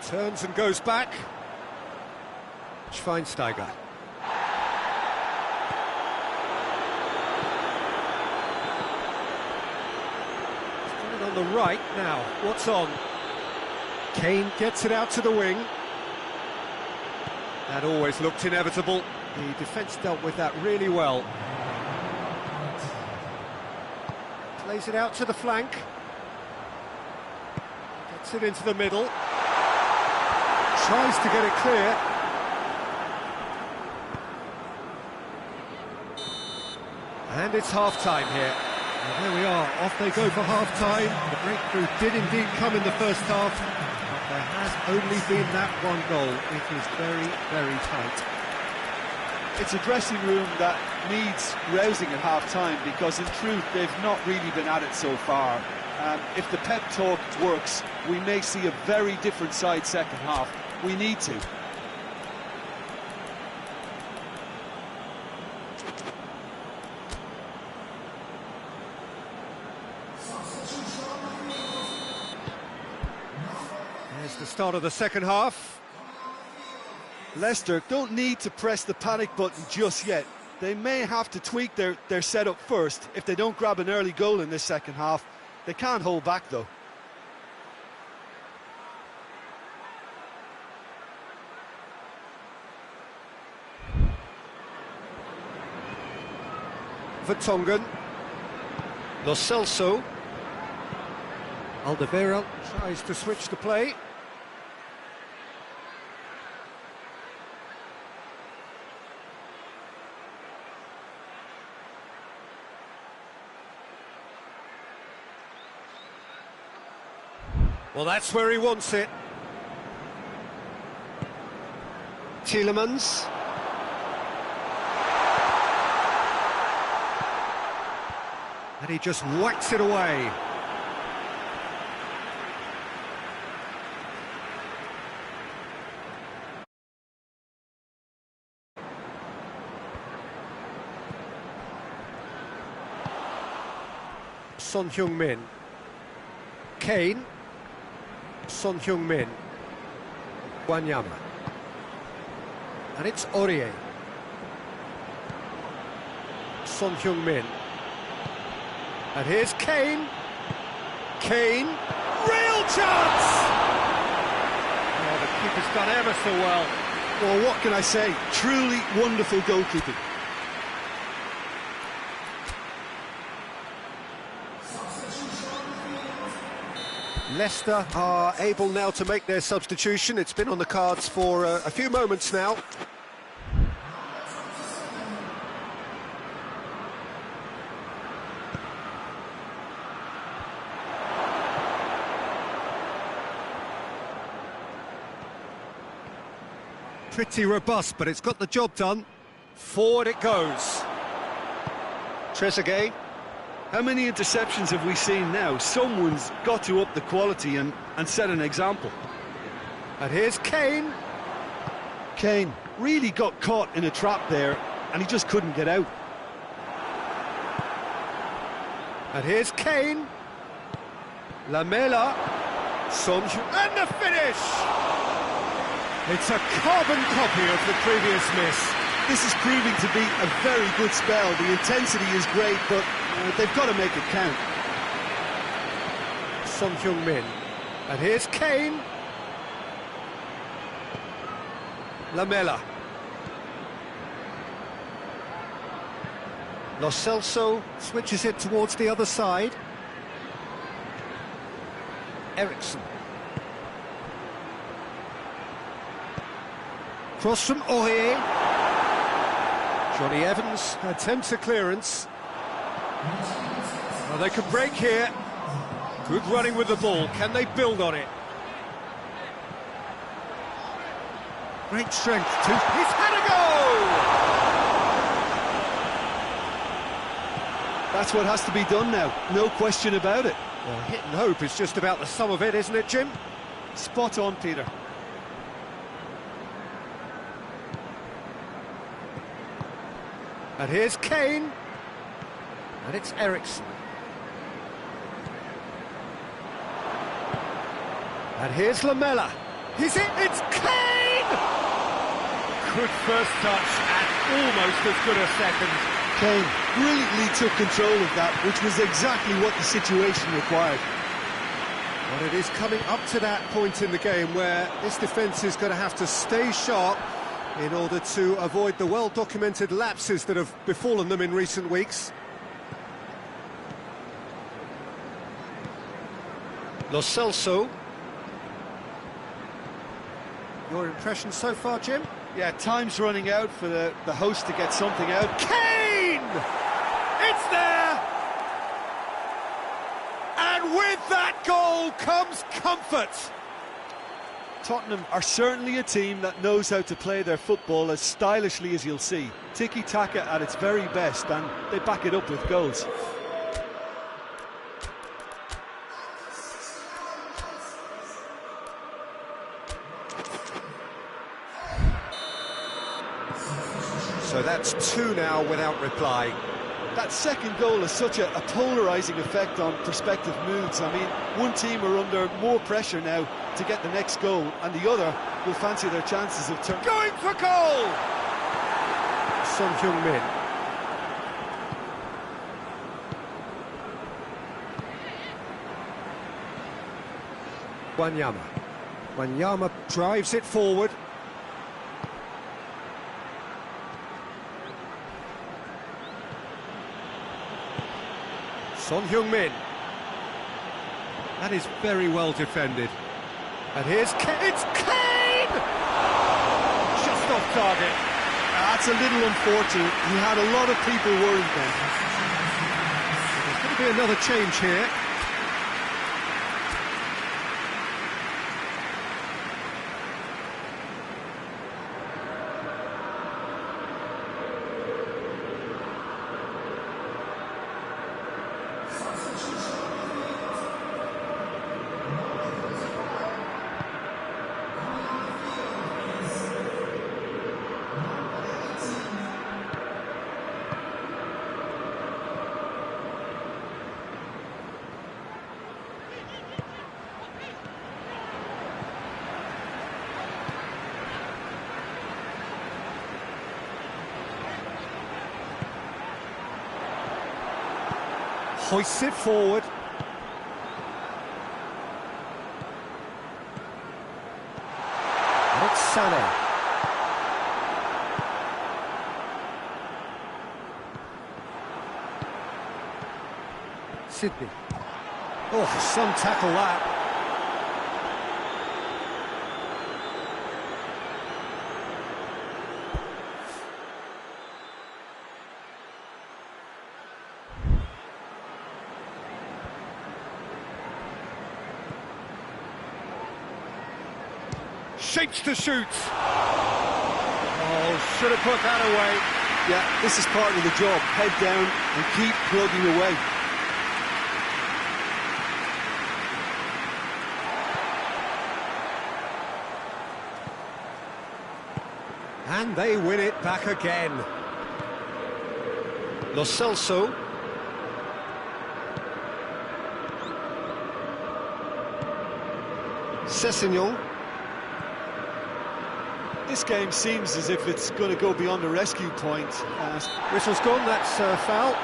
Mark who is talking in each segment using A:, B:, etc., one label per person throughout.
A: Turns and goes back. Schweinsteiger. On the right now, what's on? Kane gets it out to the wing. That always looked inevitable. The defence dealt with that really well. Plays it out to the flank. Gets it into the middle. Tries to get it clear. And it's half-time here.
B: Well, there we are, off they go for half-time. The breakthrough did indeed come in the first half, but there has only been that one goal. It is very, very tight.
C: It's a dressing room that needs rousing at half-time, because in truth they've not really been at it so far. If the pep talk works, we may see a very different side second half. We need to.
A: There's the start of the second half.
C: Leicester don't need to press the panic button just yet. They may have to tweak their setup first if they don't grab an early goal in this second half. They can't hold back though.
A: Vertonghen. Lo Celso. Alderweireld tries to switch the play. Well, that's where he wants it. Tielemans. And he just whacks it away. Son Heung-min. Kane. Son Heung-min. Wanyama. And it's Aurier. Son Heung-min. And here's Kane. Kane. Real chance! Oh, the keeper's done ever so well.
C: Well, what can I say? Truly wonderful goalkeeping.
A: Leicester are able now to make their substitution. It's been on the cards for a few moments now. Pretty robust, but it's got the job done. Forward it goes. Trezeguet.
C: How many interceptions have we seen now? Someone's got to up the quality and set an example.
A: And here's Kane.
C: Kane really got caught in a trap there, and he just couldn't get out.
A: And here's Kane. Lamela. And the finish! It's a carbon copy of the previous miss.
C: This is proving to be a very good spell. The intensity is great, but they've got to make it count.
A: Son Heung-min. And here's Kane. Lamela. Lo Celso switches it towards the other side. Eriksson. Cross from Aurier. Johnny Evans attempts a clearance. Well, they can break here. Good running with the ball. Can they build on it? Great strength too. He's had a go!
C: That's what has to be done now. No question about it.
A: Well, hit and hope is just about the sum of it, isn't it, Jim?
C: Spot on, Peter.
A: And here's Kane. And it's Eriksson. And here's Lamela. Is it? It's Kane! Good first touch and almost as good a second.
C: Kane brilliantly took control of that, which was exactly what the situation required.
B: Well, it is coming up to that point in the game where this defence is going to have to stay sharp in order to avoid the well-documented lapses that have befallen them in recent weeks. Lo Celso. Your impression so far, Jim?
C: Yeah, time's running out for the host to get something out.
A: Kane! It's there! And with that goal comes comfort.
C: Tottenham are certainly a team that knows how to play their football as stylishly as you'll see. Tiki-taka at its very best, and they back it up with goals.
B: So that's 2 now without reply.
C: That second goal has such a polarising effect on prospective moods. I mean, one team are under more pressure now to get the next goal, and the other will fancy their chances of turning.
A: Going for goal!
B: Son Heung-min. Wanyama. Wanyama drives it forward. Son Heung-min. That is very well defended. And here's Kane.
A: It's Kane! Just off target.
C: That's a little unfortunate. He had a lot of people worried then.
B: There's going to be another change here. Hoists it forward. It's Sané. Sydney. Oh, some tackle that.
A: Shapes to shoot. Oh, should have put that away.
C: Yeah, this is part of the job. Head down and keep plugging away.
B: And they win it back again. Lo Celso. Sessegnon.
C: This game seems as if it's going to go beyond the rescue point.
B: Whistle's gone, that's foul.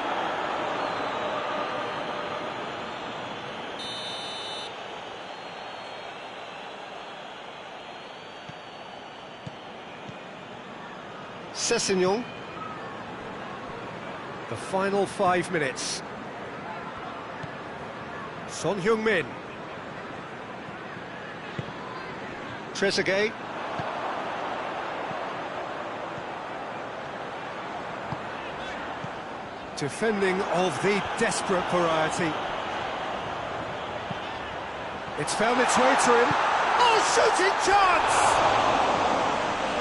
B: Sessegnon. The final 5 minutes. Son Heung-min. Trezeguet. Defending of the desperate variety. It's found its way to him.
A: Oh, shooting chance!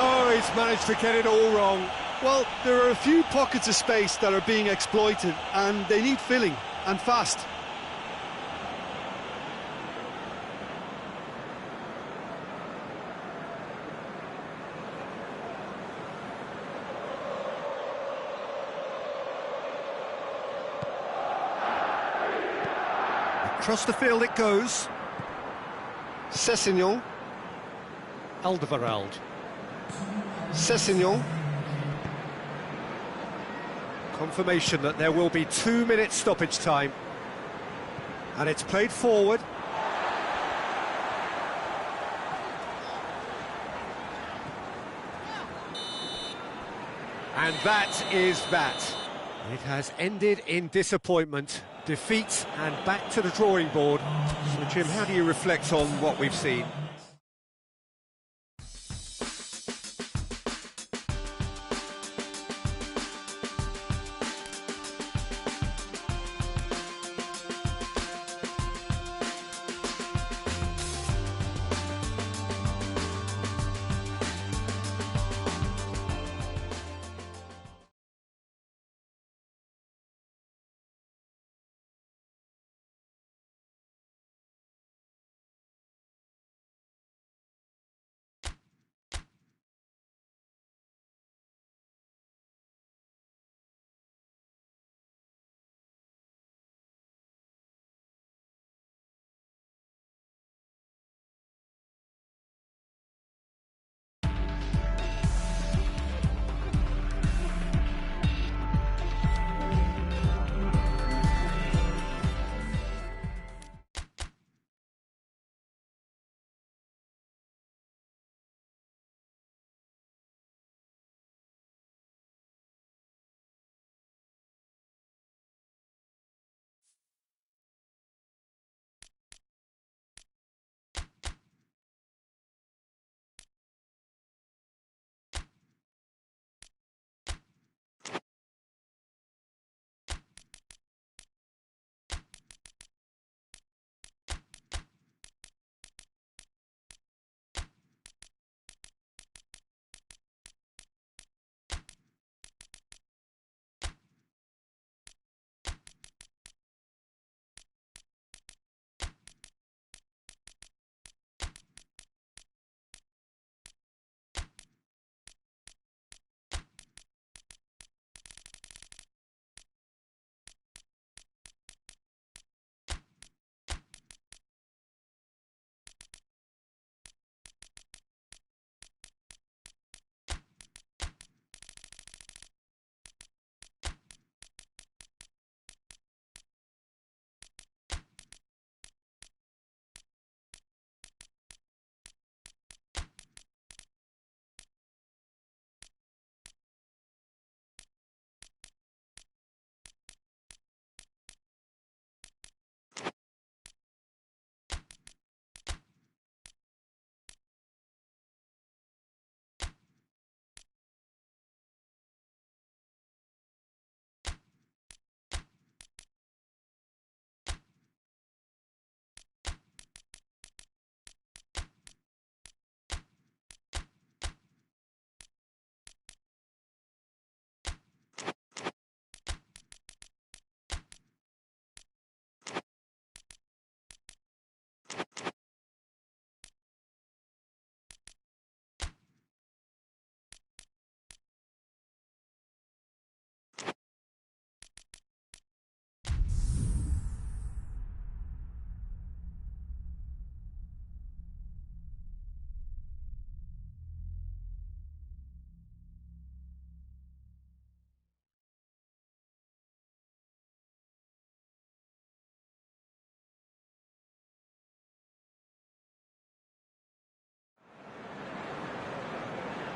B: Oh, he's managed to get it all wrong.
C: Well, there are a few pockets of space that are being exploited, and they need filling, and fast.
B: Across the field it goes. Sessegnon.
A: Alderweireld.
B: Sessegnon. Confirmation that there will be 2 minutes stoppage time. And it's played forward. And that is that. It has ended in disappointment, defeat, and back to the drawing board. So, Jim, how do you reflect on what we've seen?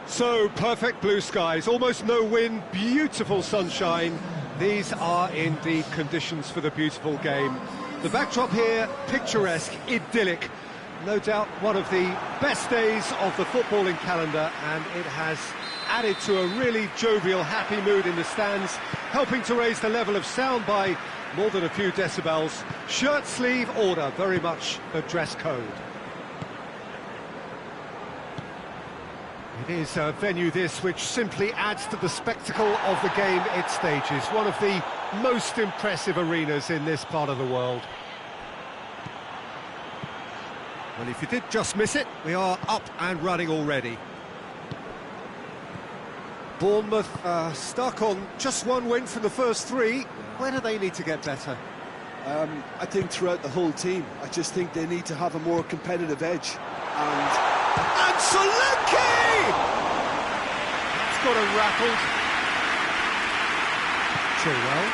B: So, perfect blue skies, almost no wind, beautiful sunshine. These are indeed conditions for the beautiful game. The backdrop here, picturesque, idyllic. No doubt one of the best days of the footballing calendar, and it has added to a really jovial, happy mood in the stands, helping to raise the level of sound by more than a few decibels. Shirt sleeve order, very much the dress code. It is a venue this which simply adds to the spectacle of the game it stages. One of the most impressive arenas in this part of the world. Well, if you did just miss it, we are up and running already. Bournemouth stuck on just one win from the first three. Where do they need to get better?
C: I think throughout the whole team. I just think they need to have a more competitive edge. And
B: And Solanke! That's got him rattled. Chilwell.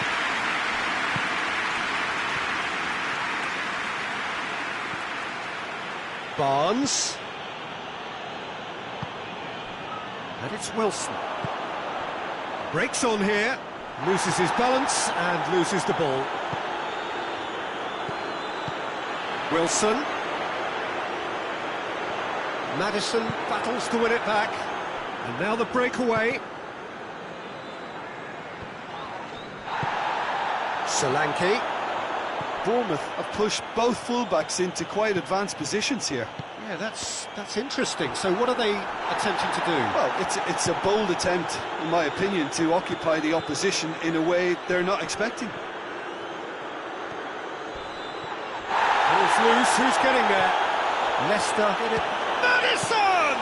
B: Barnes. And it's Wilson. Breaks on here, loses his balance and loses the ball. Wilson. Maddison battles to win it back. And now the breakaway. Solanke.
C: Bournemouth have pushed both fullbacks into quite advanced positions here.
B: Yeah, that's interesting. So what are they attempting to do?
C: Well, it's a bold attempt, in my opinion, to occupy the opposition in a way they're not expecting.
B: Ball's loose, who's getting there? Leicester get it. Maddison!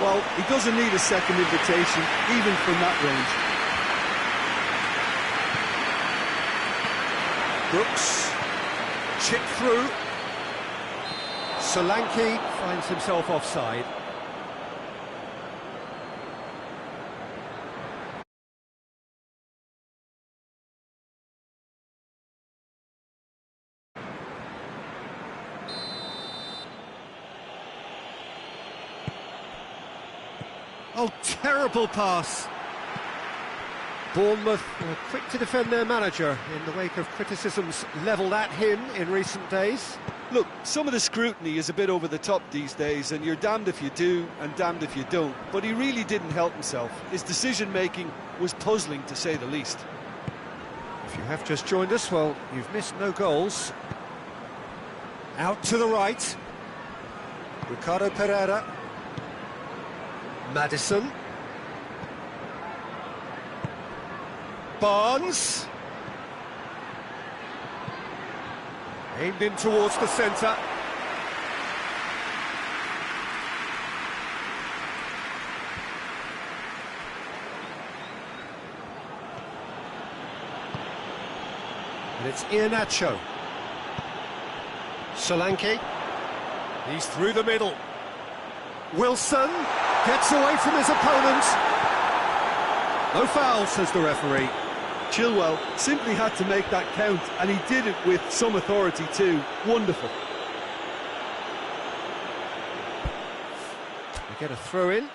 C: Well, he doesn't need a second invitation, even from that range.
B: Brooks, chip through. Solanke finds himself offside. Oh, terrible pass. Bournemouth were quick to defend their manager in the wake of criticisms levelled at him in recent days.
C: Look, some of the scrutiny is a bit over the top these days, and you're damned if you do and damned if you don't. But he really didn't help himself. His decision-making was puzzling, to say the least.
B: If you have just joined us, well, you've missed no goals. Out to the right. Ricardo Pereira. Maddison. Barnes. Aimed in towards the centre. And it's Iheanacho. Solanke. He's through the middle. Wilson gets away from his opponent. No foul, says the referee.
C: Chilwell simply had to make that count, and he did it with some authority too. Wonderful.
B: We get a throw in.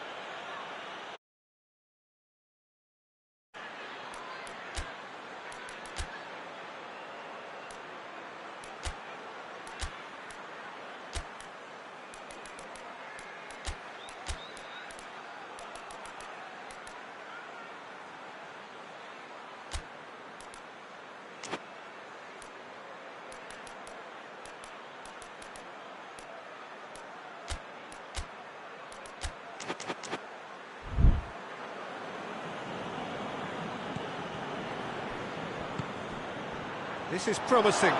B: This is promising.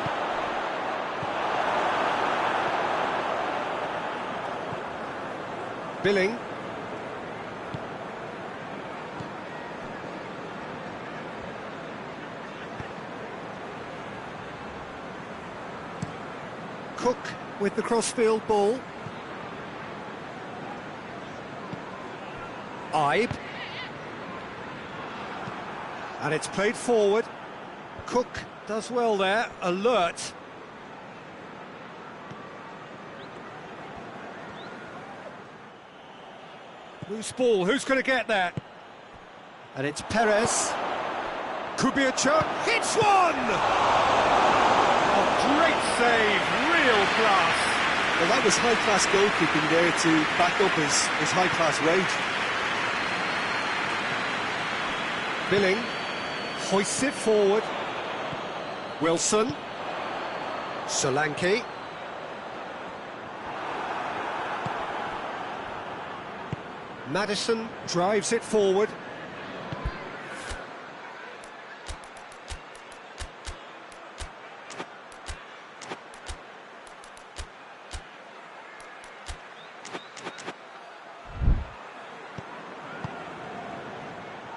B: Billing. Cook with the crossfield ball. Ibe. And it's played forward. Cook does well there, alert. Loose ball, who's going to get that? And it's Perez. Could be a chance. Hits one! Oh, great save, real class.
C: Well, that was high-class goalkeeping there to back up his high-class rage.
B: Billing hoists it forward. Wilson. Solanke. Maddison drives it forward.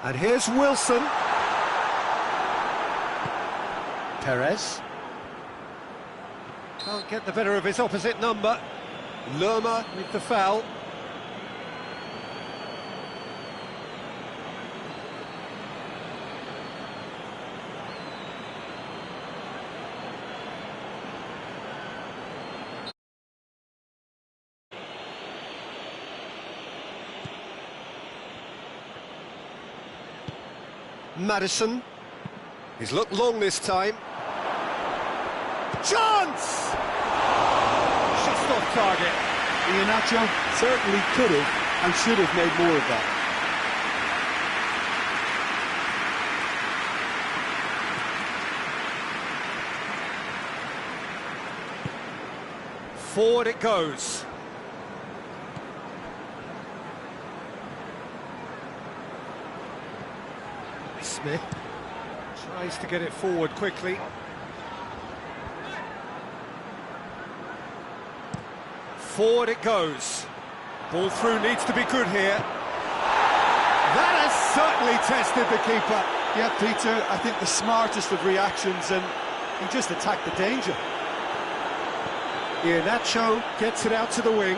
B: And here's Wilson. Perez. Can't get the better of his opposite number. Lerma with the foul. Madison. He's looked long this time. Chance! Just off target.
C: Iheanacho certainly could have and should have made more of that.
B: Forward it goes. Smith tries to get it forward quickly. Forward it goes. Ball through needs to be good here. That has certainly tested the keeper.
C: Yeah, Peter, I think the smartest of reactions, and he just attacked the danger.
B: Iheanacho gets it out to the wing.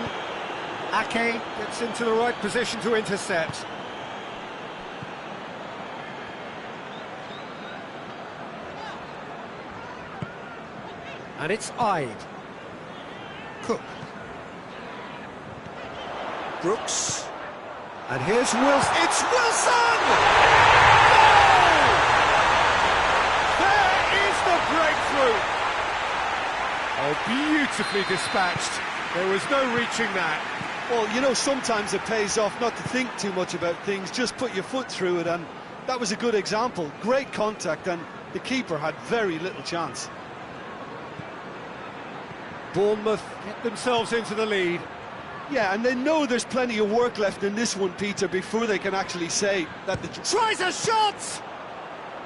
B: Ake gets into the right position to intercept. And it's Ide. Cook. Brooks. And here's Wilson. It's Wilson! Goal! There is the breakthrough. Oh, beautifully dispatched. There was no reaching that.
C: Well, you know, sometimes it pays off not to think too much about things, just put your foot through it, and that was a good example. Great contact, and the keeper had very little chance.
B: Bournemouth get themselves into the lead.
C: Yeah, and they know there's plenty of work left in this one, Peter, before they can actually say that the...
B: Tries a shot!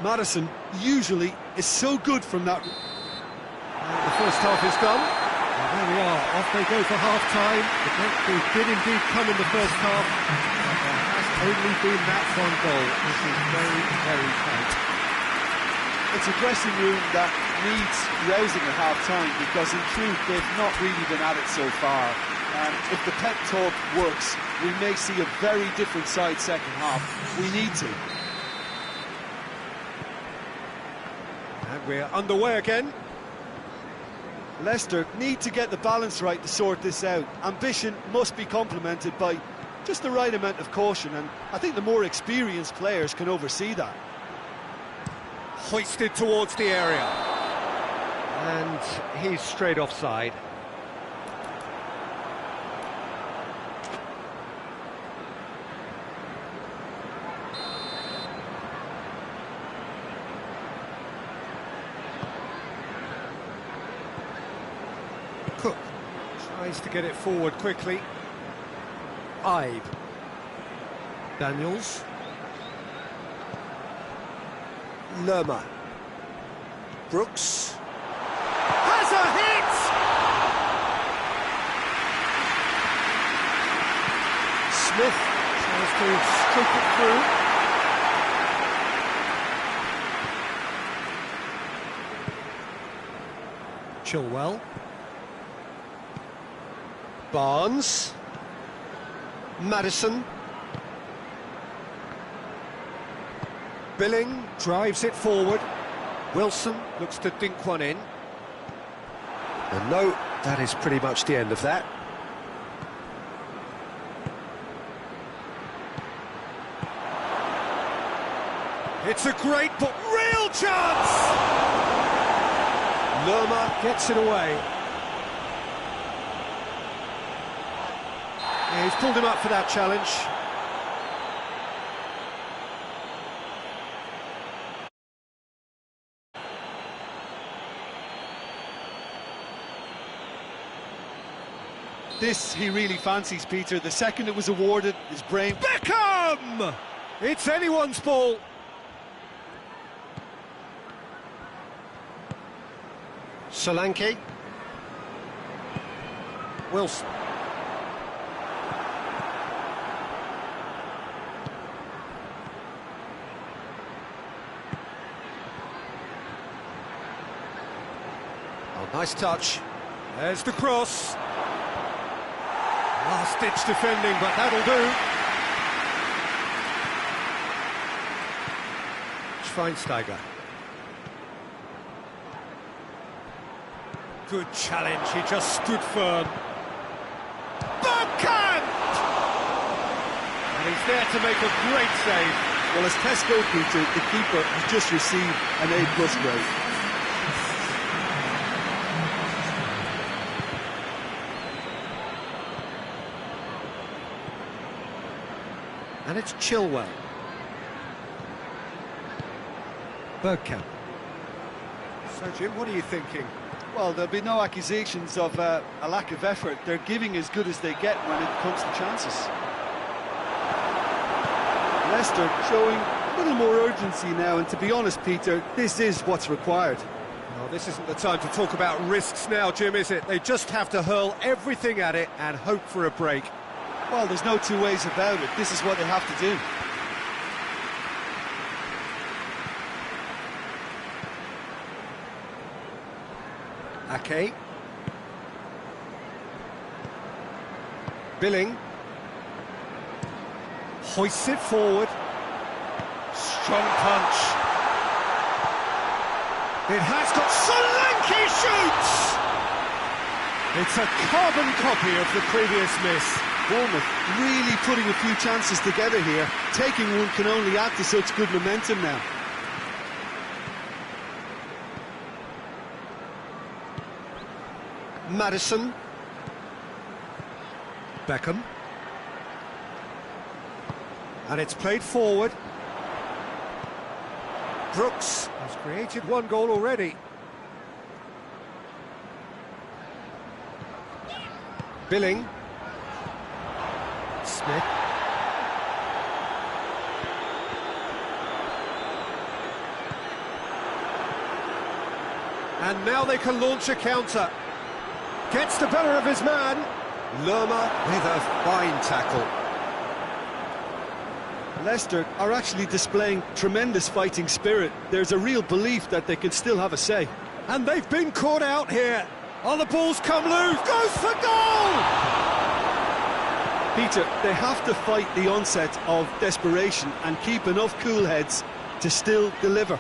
C: Madison usually is so good from that...
B: And the first half is done. And there we are, off they go for half-time. The breakthrough did indeed come in the first half, but there has only been that one goal. This is very, very tight.
C: It's a dressing room that needs rousing at half-time, because in truth they've not really been at it so far. And if the pep talk works, we may see a very different side second half. We need to.
B: And we're underway again.
C: Leicester need to get the balance right to sort this out. Ambition must be complemented by just the right amount of caution, and I think the more experienced players can oversee that.
B: Hoisted towards the area. And he's straight offside. Cook tries to get it forward quickly. Ibe. Daniels. Lerma. Brooks. Has a hit! Smith tries to scoop it through. Chilwell. Barnes. Madison. Billing drives it forward. Wilson looks to dink one in. And no, that is pretty much the end of that. It's a great but real chance! Lerma gets it away. Yeah, he's pulled him up for that challenge.
C: This he really fancies, Peter. The second it was awarded, his brain...
B: Beckham! It's anyone's ball. Solanke. Wilson. Oh, nice touch. There's the cross. Last-ditch defending, but that'll do. Schweinsteiger. Good challenge, he just stood firm. Bergkamp! And he's there to make a great save.
C: Well, as tests go, Peter, the keeper has just received an A+ grade.
B: And it's Chilwell. Bergkamp. So, Jim, what are you thinking?
C: Well, there'll be no accusations of a lack of effort. They're giving as good as they get when it comes to chances. Leicester showing a little more urgency now, and to be honest, Peter, this is what's required.
B: Well, this isn't the time to talk about risks now, Jim, is it? They just have to hurl everything at it and hope for a break.
C: Well, there's no two ways about it. This is what they have to do.
B: Ake. Billing. Hoists it forward. Strong punch. It has got Solanke shoots! It's a carbon copy of the previous miss.
C: Bournemouth really putting a few chances together here. Taking one can only add to such good momentum now.
B: Maddison. Beckham. And it's played forward. Brooks has created one goal already. Billing. Smith. And now they can launch a counter. Gets the better of his man. Lerma with a fine tackle.
C: Leicester are actually displaying tremendous fighting spirit. There's a real belief that they can still have a say.
B: And they've been caught out here. Oh, the ball's come loose. Goes for goal!
C: Peter, they have to fight the onset of desperation and keep enough cool heads to still deliver.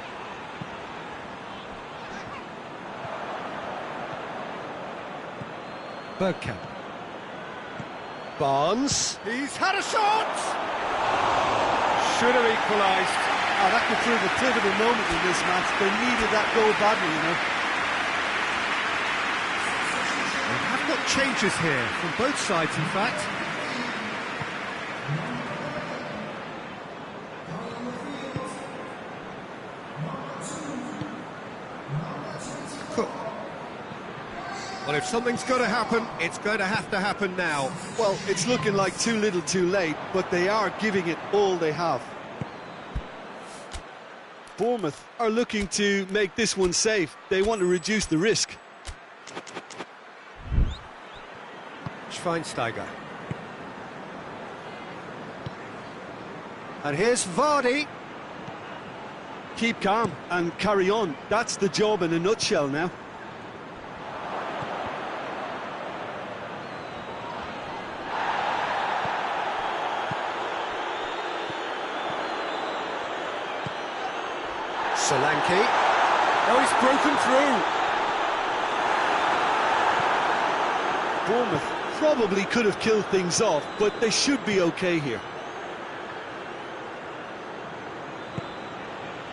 B: Bergkamp. Barnes. He's had a shot! Should have equalised.
C: Oh, that could prove a pivotal moment in this match. They needed that goal badly, you know.
B: They have got changes here, from both sides, in fact. Cook. Well, if something's going to happen, it's going to have to happen now.
C: Well, it's looking like too little too late, but they are giving it all they have. Bournemouth are looking to make this one safe. They want to reduce the risk.
B: Schweinsteiger. And here's Vardy.
C: Keep calm and carry on. That's the job in a nutshell now.
B: Solanke. Oh, he's broken through.
C: Bournemouth probably could have killed things off, but they should be okay here.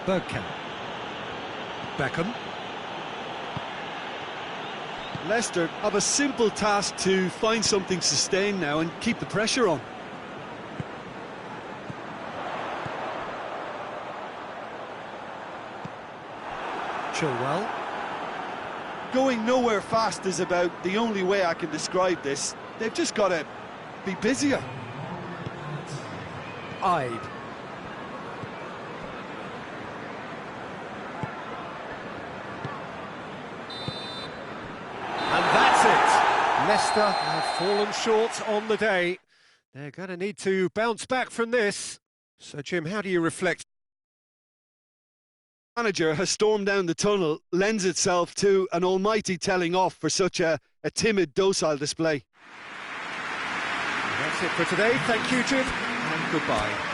B: Bergkamp. Beckham.
C: Leicester have a simple task to find something sustained now and keep the pressure on.
B: Chilwell.
C: Going nowhere fast is about the only way I can describe this. They've just got to be busier.
B: Ide. And that's it. Leicester have fallen short on the day. They're going to need to bounce back from this. So, Jim, how do you reflect?
C: Manager has stormed down the tunnel, lends itself to an almighty telling off for such a timid, docile display.
B: That's it for today. Thank you, Jim, and goodbye.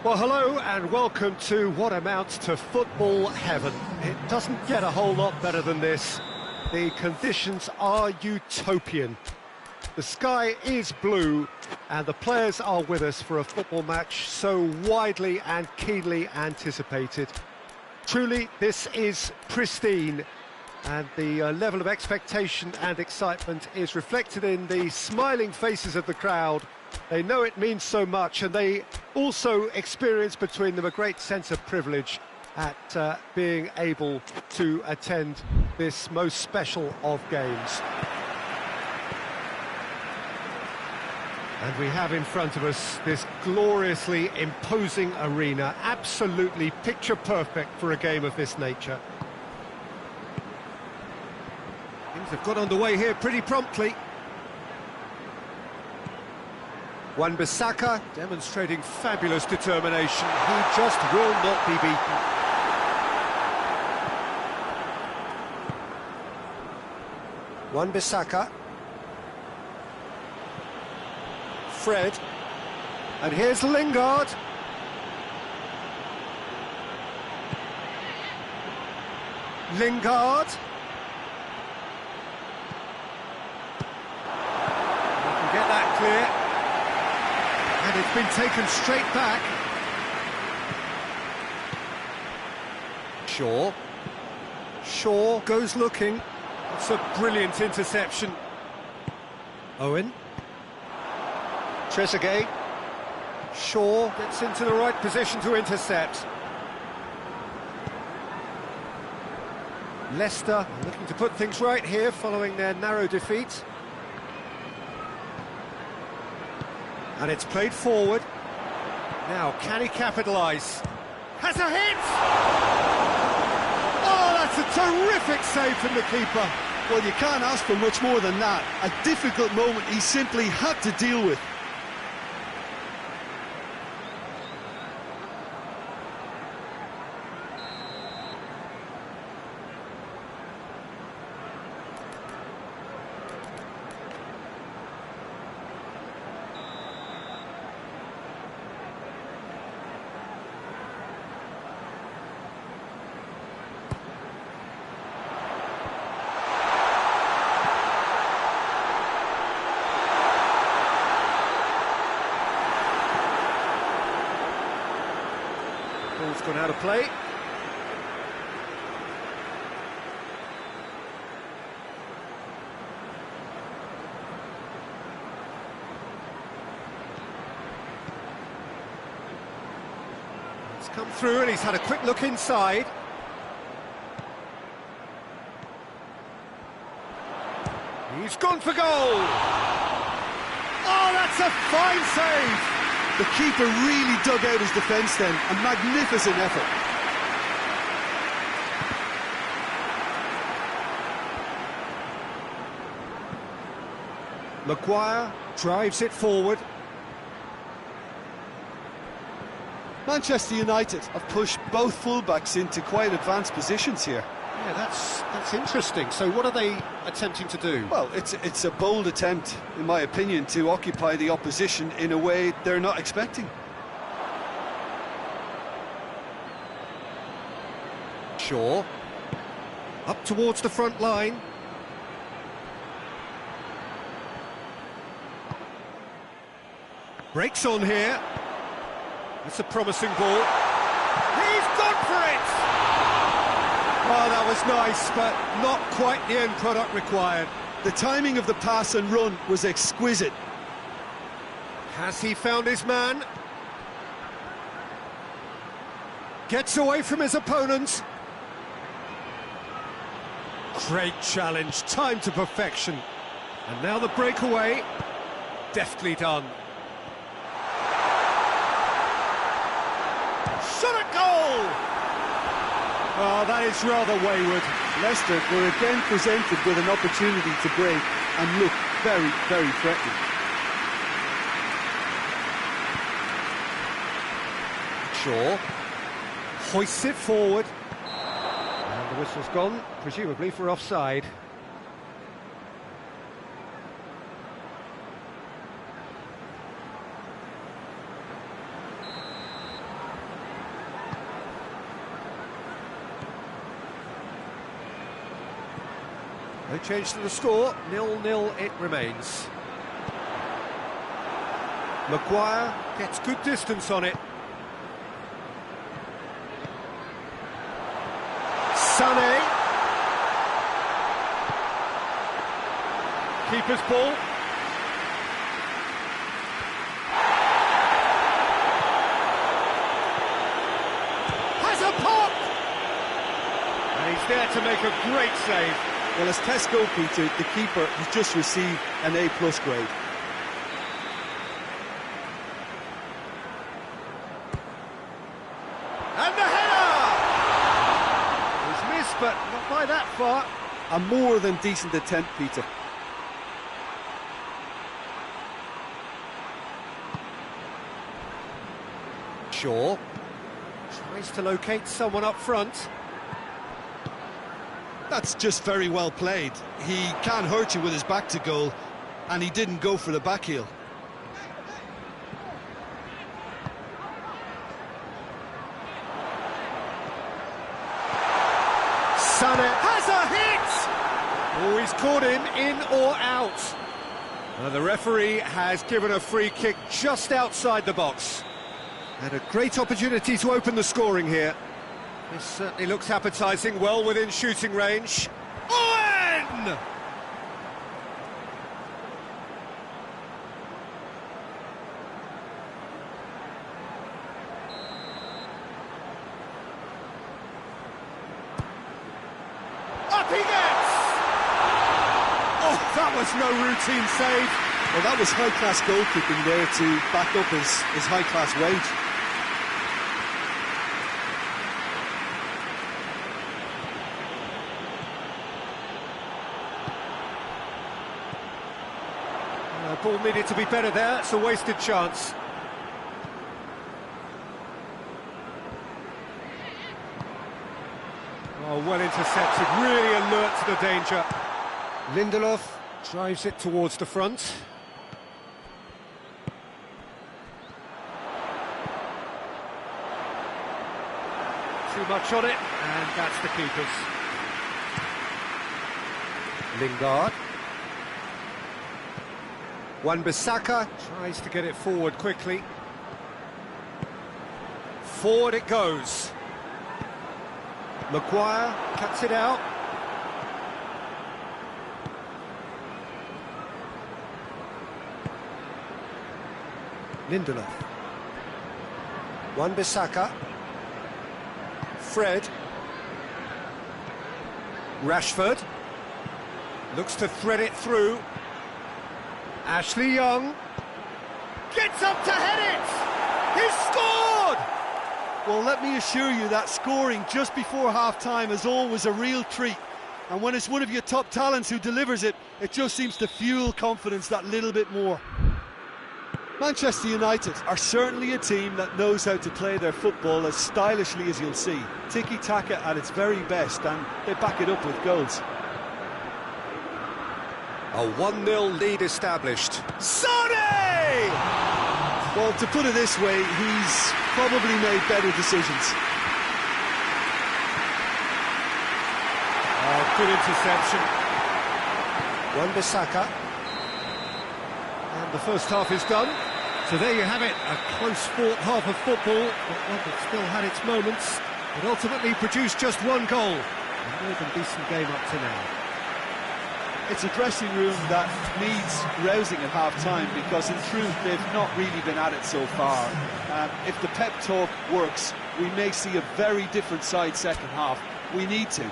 B: Well, hello and welcome to what amounts to football heaven. It doesn't get a whole lot better than this. The conditions are utopian. The sky is blue and the players are with us for a football match so widely and keenly anticipated. Truly, this is pristine, and the level of expectation and excitement is reflected in the smiling faces of the crowd. They know it means so much, and they also experience between them a great sense of privilege at being able to attend this most special of games. And we have in front of us this gloriously imposing arena, absolutely picture perfect for a game of this nature. Things have got underway here pretty promptly. Wan-Bissaka demonstrating fabulous determination. He just will not be beaten. Wan-Bissaka. Fred. And here's Lingard. Lingard. We can get that clear. And it's been taken straight back. Shaw goes looking. It's a brilliant interception. Owen. Trezeguet. Shaw gets into the right position to intercept. Leicester looking to put things right here following their narrow defeat. And it's played forward. Now, can he capitalise? Has a hit! Oh, that's a terrific save from the keeper.
C: Well, you can't ask for much more than that. A difficult moment he simply had to deal with.
B: It's gone out of play. It's come through and he's had a quick look inside. He's gone for goal! Oh, that's a fine save!
C: The keeper really dug out his defence then, a magnificent effort.
B: Maguire drives it forward.
C: Manchester United have pushed both fullbacks into quite advanced positions here.
B: Yeah, that's interesting. So what are they attempting to do?
C: Well, it's a bold attempt, in my opinion, to occupy the opposition in a way they're not expecting.
B: Shaw, up towards the front line. Breaks on here. That's a promising ball. He's gone for it! Oh, that was nice, but not quite the end product required.
C: The timing of the pass and run was exquisite.
B: Has he found his man? Gets away from his opponent. Great challenge, timed to perfection. And now the breakaway, deftly done. Shot at goal! Oh, that is rather wayward.
C: Leicester were again presented with an opportunity to break and look very, very threatening.
B: Shaw hoists it forward. And the whistle's gone, presumably for offside. No change to the score, 0-0 it remains. Maguire gets good distance on it. Sané. Keeper's ball. Has a pop! And he's there to make a great save.
C: Well, as tests go, Peter, the keeper has just received an A+ grade.
B: And the header! He's missed, but not by that far.
C: A more than decent attempt, Peter.
B: Shaw tries to locate someone up front.
C: That's just very well played. He can't hurt you with his back to goal, and he didn't go for the back heel.
B: Sané has a hit! Oh, he's caught him in or out. The referee has given a free kick just outside the box. And a great opportunity to open the scoring here. This certainly looks appetising, well within shooting range. Owen! Up he gets! Oh, that was no routine save.
C: Well, that was high-class goalkeeping there to back up his high-class wage.
B: Ball needed to be better there, it's a wasted chance. Oh, well intercepted, really alert to the danger. Lindelof drives it towards the front. Too much on it, and that's the keeper's. Lingard. Wan-Bissaka tries to get it forward quickly. Forward it goes. Maguire cuts it out. Lindelof. Wan-Bissaka. Fred. Rashford. Looks to thread it through. Ashley Young. Gets up to head it! He's scored!
C: Well, let me assure you that scoring just before half-time is always a real treat. And when it's one of your top talents who delivers it, it just seems to fuel confidence that little bit more. Manchester United are certainly a team that knows how to play their football as stylishly as you'll see. Tiki-taka at its very best, and they back it up with goals.
B: A 1-0 lead established. Sane!
C: Well, to put it this way, he's probably made better decisions.
B: Oh, good interception. Wan-Bissaka. And the first half is done. So there you have it, a close-fought half of football, but one that still had its moments. It ultimately produced just one goal. A more than decent game up to now.
C: It's a dressing room that needs rousing at half-time because in truth they've not really been at it so far. If the pep talk works, we may see a very different side second half. We need to.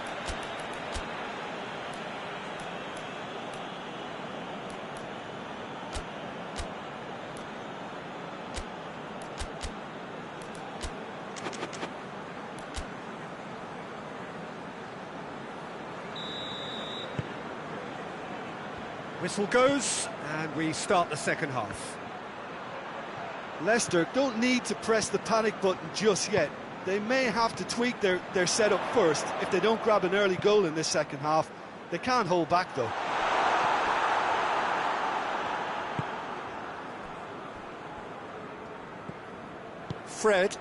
B: Whistle goes, and we start the second half.
C: Leicester don't need to press the panic button just yet. They may have to tweak their setup first. If they don't grab an early goal in this second half, they can't hold back though.
B: Fred.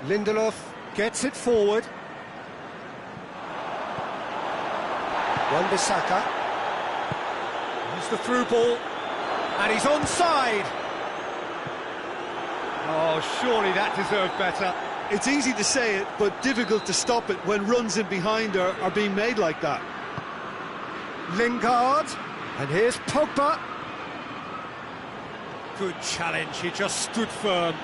B: Lindelof gets it forward. Wan-Bissaka. Here's the through ball. And he's onside. Oh, surely that deserved better.
C: It's easy to say it, but difficult to stop it when runs in behind are being made like that.
B: Lingard. And here's Pogba. Good challenge, he just stood firm.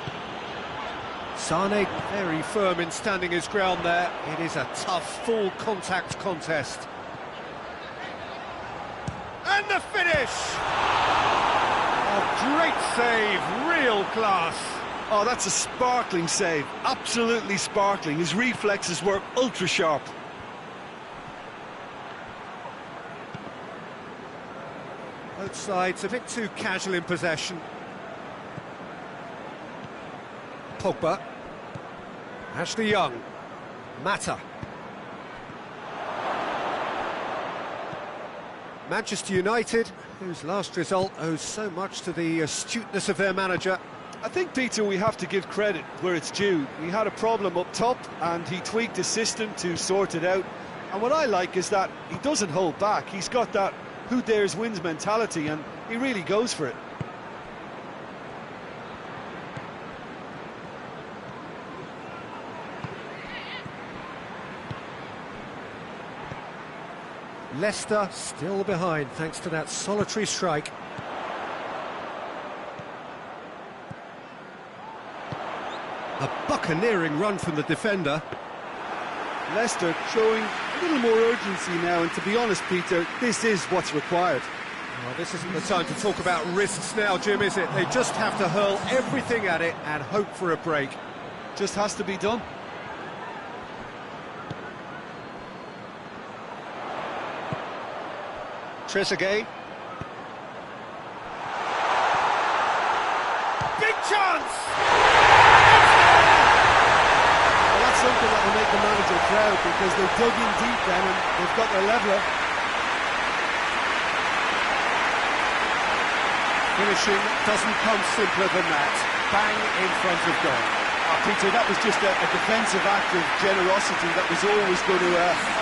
B: Sane very firm in standing his ground there. It is a tough, full contact contest. And the finish! A great save, real class.
C: Oh, that's a sparkling save, absolutely sparkling. His reflexes were ultra sharp.
B: Both sides a bit too casual in possession. Pogba. Ashley Young. Mata. Manchester United, whose last result owes so much to the astuteness of their manager.
C: I think, Peter, we have to give credit where it's due. He had a problem up top and he tweaked his system to sort it out. And what I like is that he doesn't hold back. He's got that who dares wins mentality and he really goes for it.
B: Leicester still behind thanks to that solitary strike. A buccaneering run from the defender.
C: Leicester showing a little more urgency now, and to be honest, Peter, this is what's required.
B: Well, this isn't the time to talk about risks now, Jim, is it? They just have to hurl everything at it and hope for a break.
C: Just has to be done.
B: Trezeguet. Big chance!
C: Well, that's something that will make the manager proud, because they dug in deep then and they've got their leveller.
B: Finishing doesn't come simpler than that. Bang in front of goal.
C: Peter, that was just a defensive act of generosity that was always going to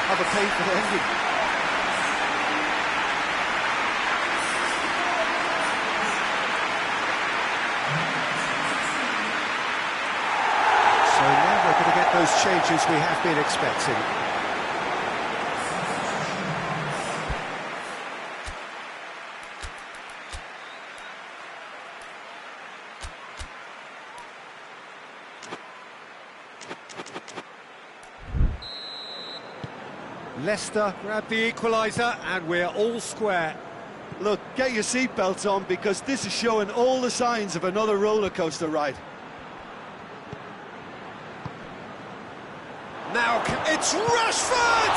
C: have a painful ending.
B: So now we're going to get those changes we have been expecting. Leicester grab the equaliser and we're all square.
C: Look, get your seatbelts on, because this is showing all the signs of another roller coaster ride.
B: Now it's Rashford!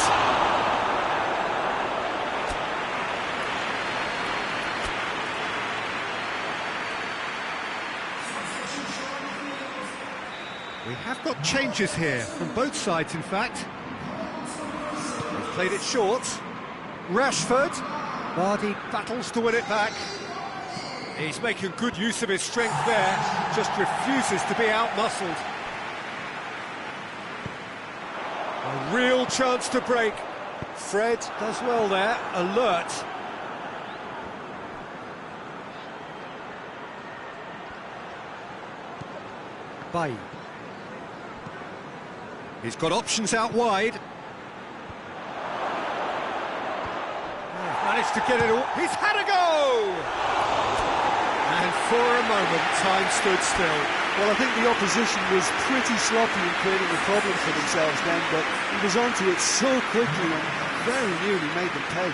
B: We have got changes here, from both sides in fact. They've played it short. Rashford. Vardy battles to win it back. He's making good use of his strength there, just refuses to be out-muscled. A real chance to break. Fred does well there, alert. Bailly. He's got options out wide. Managed to get it all. He's had a go! And for a moment, time stood still.
C: Well, I think the opposition was pretty sloppy in creating a problem for themselves then, but he was onto it so quickly and very nearly made them pay.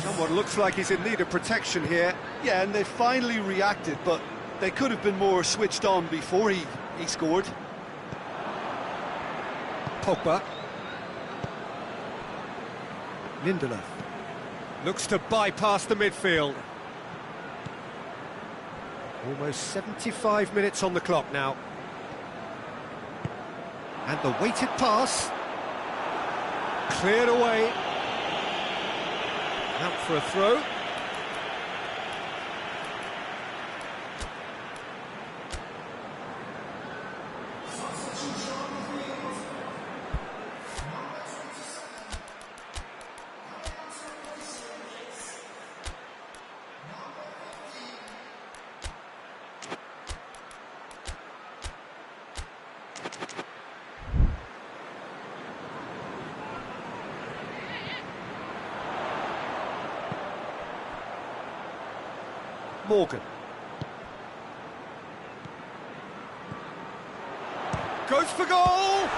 B: Someone looks like he's in need of protection here.
C: Yeah, and they finally reacted, but they could have been more switched on before he scored.
B: Pogba. Lindelof. Looks to bypass the midfield. Almost 75 minutes on the clock now. And the weighted pass. Cleared away. Out for a throw. Morgan. Goes for goal!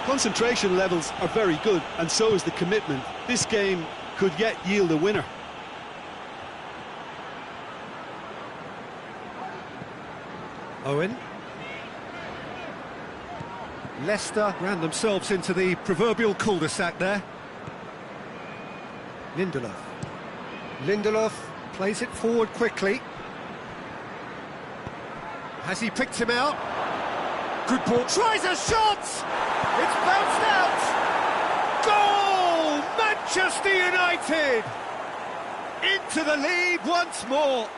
C: Concentration levels are very good, and so is the commitment. This game could yet yield a winner.
B: Owen. Leicester ran themselves into the proverbial cul-de-sac there. Lindelof. Lindelof plays it forward quickly. Has he picked him out? Good ball. Tries a shot! It's bounced out! Goal! Manchester United! Into the lead once more.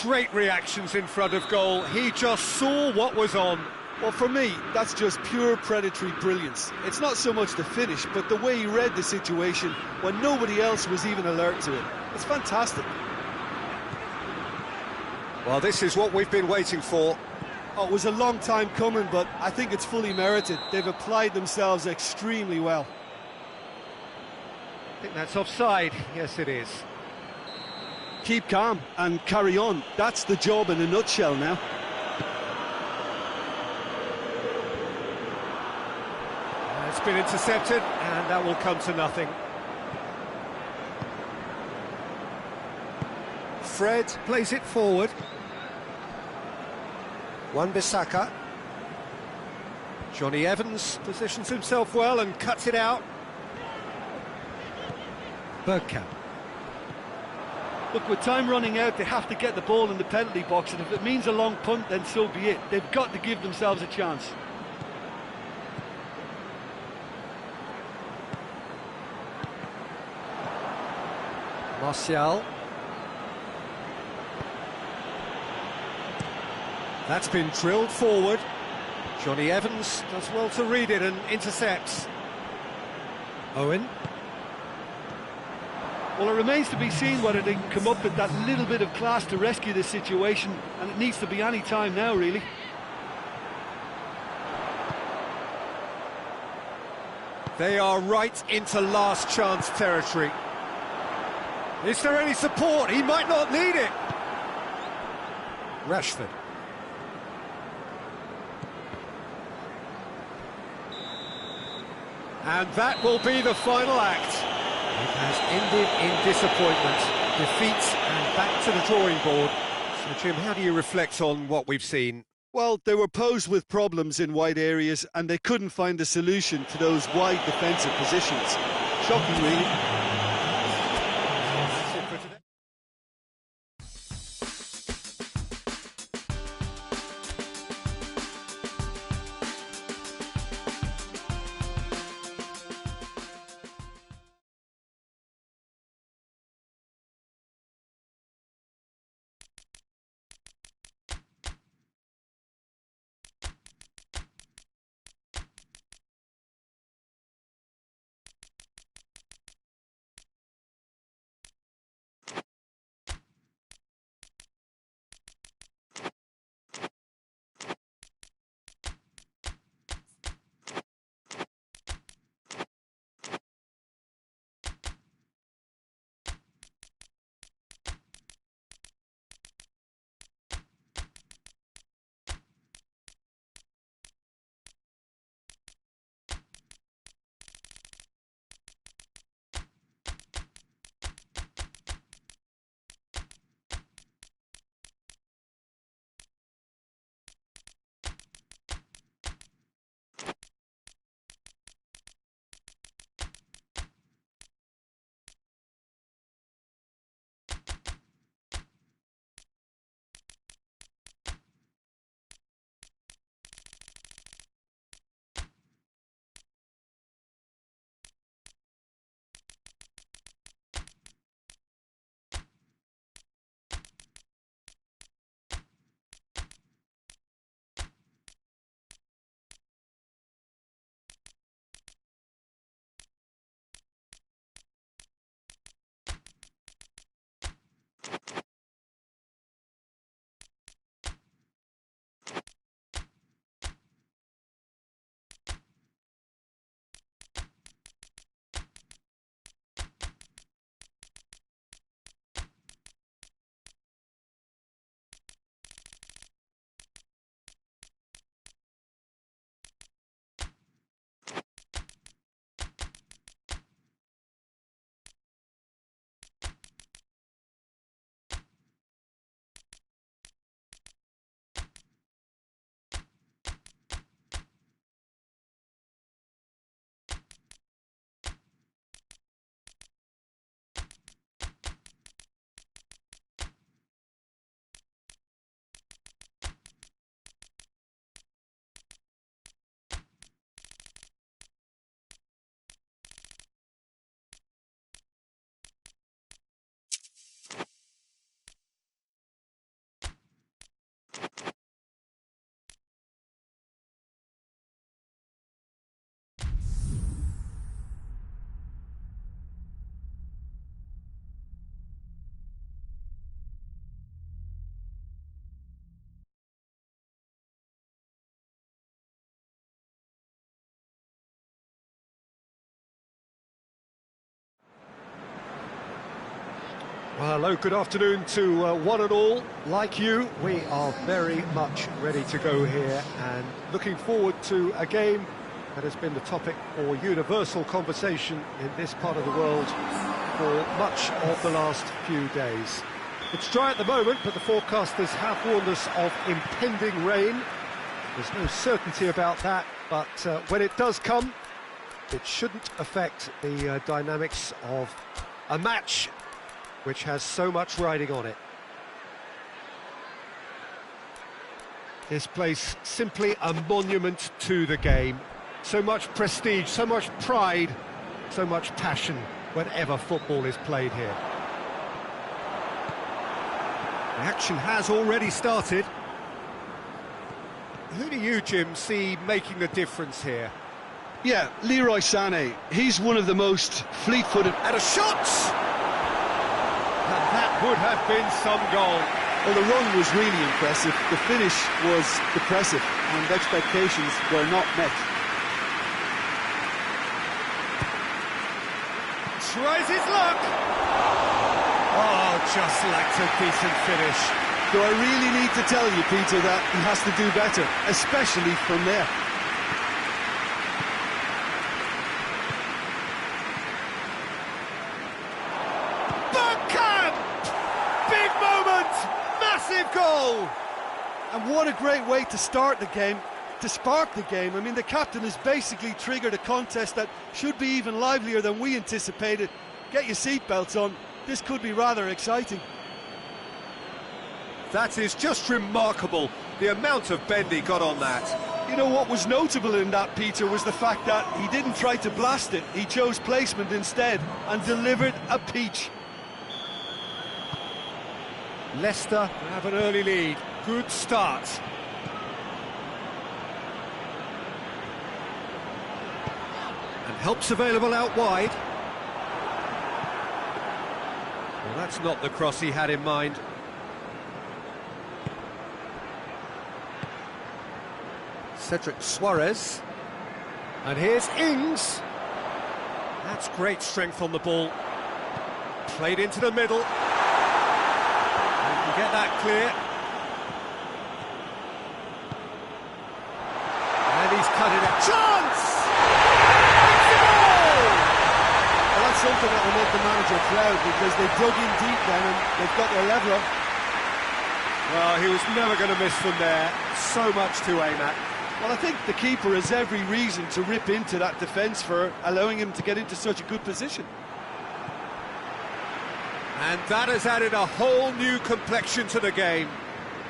B: Great reactions in front of goal. He just saw what was on.
C: Well, for me, that's just pure predatory brilliance. It's not so much the finish, but the way he read the situation when nobody else was even alert to it. It's fantastic.
B: Well, this is what we've been waiting for.
C: Oh, it was a long time coming, but I think it's fully merited. They've applied themselves extremely well.
B: I think that's offside. Yes, it is.
C: Keep calm and carry on. That's the job in a nutshell now.
B: It's been intercepted, and that will come to nothing. Fred plays it forward. Wan-Bissaka. Johnny Evans positions himself well and cuts it out. Bergkamp.
C: Look, with time running out, they have to get the ball in the penalty box, and if it means a long punt, then so be it. They've got to give themselves a chance.
B: Martial. That's been drilled forward. Johnny Evans does well to read it and intercepts. Owen.
C: Well, it remains to be seen whether they can come up with that little bit of class to rescue this situation, and it needs to be any time now, really.
B: They are right into last chance territory. Is there any support? He might not need it. Rashford. And that will be the final act. It has ended in disappointment, defeat, and back to the drawing board. So, Jim, how do you reflect on what we've seen?
C: Well, they were posed with problems in wide areas, and they couldn't find a solution to those wide defensive positions. Shocking, really.
B: Well, hello, good afternoon to one and all. Like you, we are very much ready to go here and looking forward to a game that has been the topic for universal conversation in this part of the world for much of the last few days. It's dry at the moment, but the forecasters have warned us of impending rain. There's no certainty about that, but when it does come, it shouldn't affect the dynamics of a match which has so much riding on it. This place simply a monument to the game. So much prestige, so much pride, so much passion whenever football is played here. The action has already started. Who do you, Jim, see making the difference here?
C: Yeah, Leroy Sané. He's one of the most fleet-footed...
B: And a shot! And that would have been some goal.
C: Well, the run was really impressive. The finish was depressive, and expectations were not met.
B: Tries his luck! Oh, just lacked a decent finish.
C: Do I really need to tell you, Peter, that he has to do better, especially from there?
B: Big moment! Massive goal!
C: And what a great way to start the game, to spark the game. I mean, the captain has basically triggered a contest that should be even livelier than we anticipated. Get your seatbelts on, this could be rather exciting.
B: That is just remarkable, the amount of bend he got on that.
C: You know what was notable in that, Peter, was the fact that he didn't try to blast it. He chose placement instead and delivered a peach.
B: Leicester have an early lead. Good start. And help's available out wide. Well, that's not the cross he had in mind. Cedric Suarez. And here's Ings. That's great strength on the ball. Played into the middle. Get that clear. And he's cut it out. Chance! It's a goal!
C: Well, that's something that will make the manager proud, because they dug in deep then and they've got their leveller.
B: Well, he was never going to miss from there. So much to aim at.
C: Well, I think the keeper has every reason to rip into that defence for allowing him to get into such a good position.
B: And that has added a whole new complexion to the game.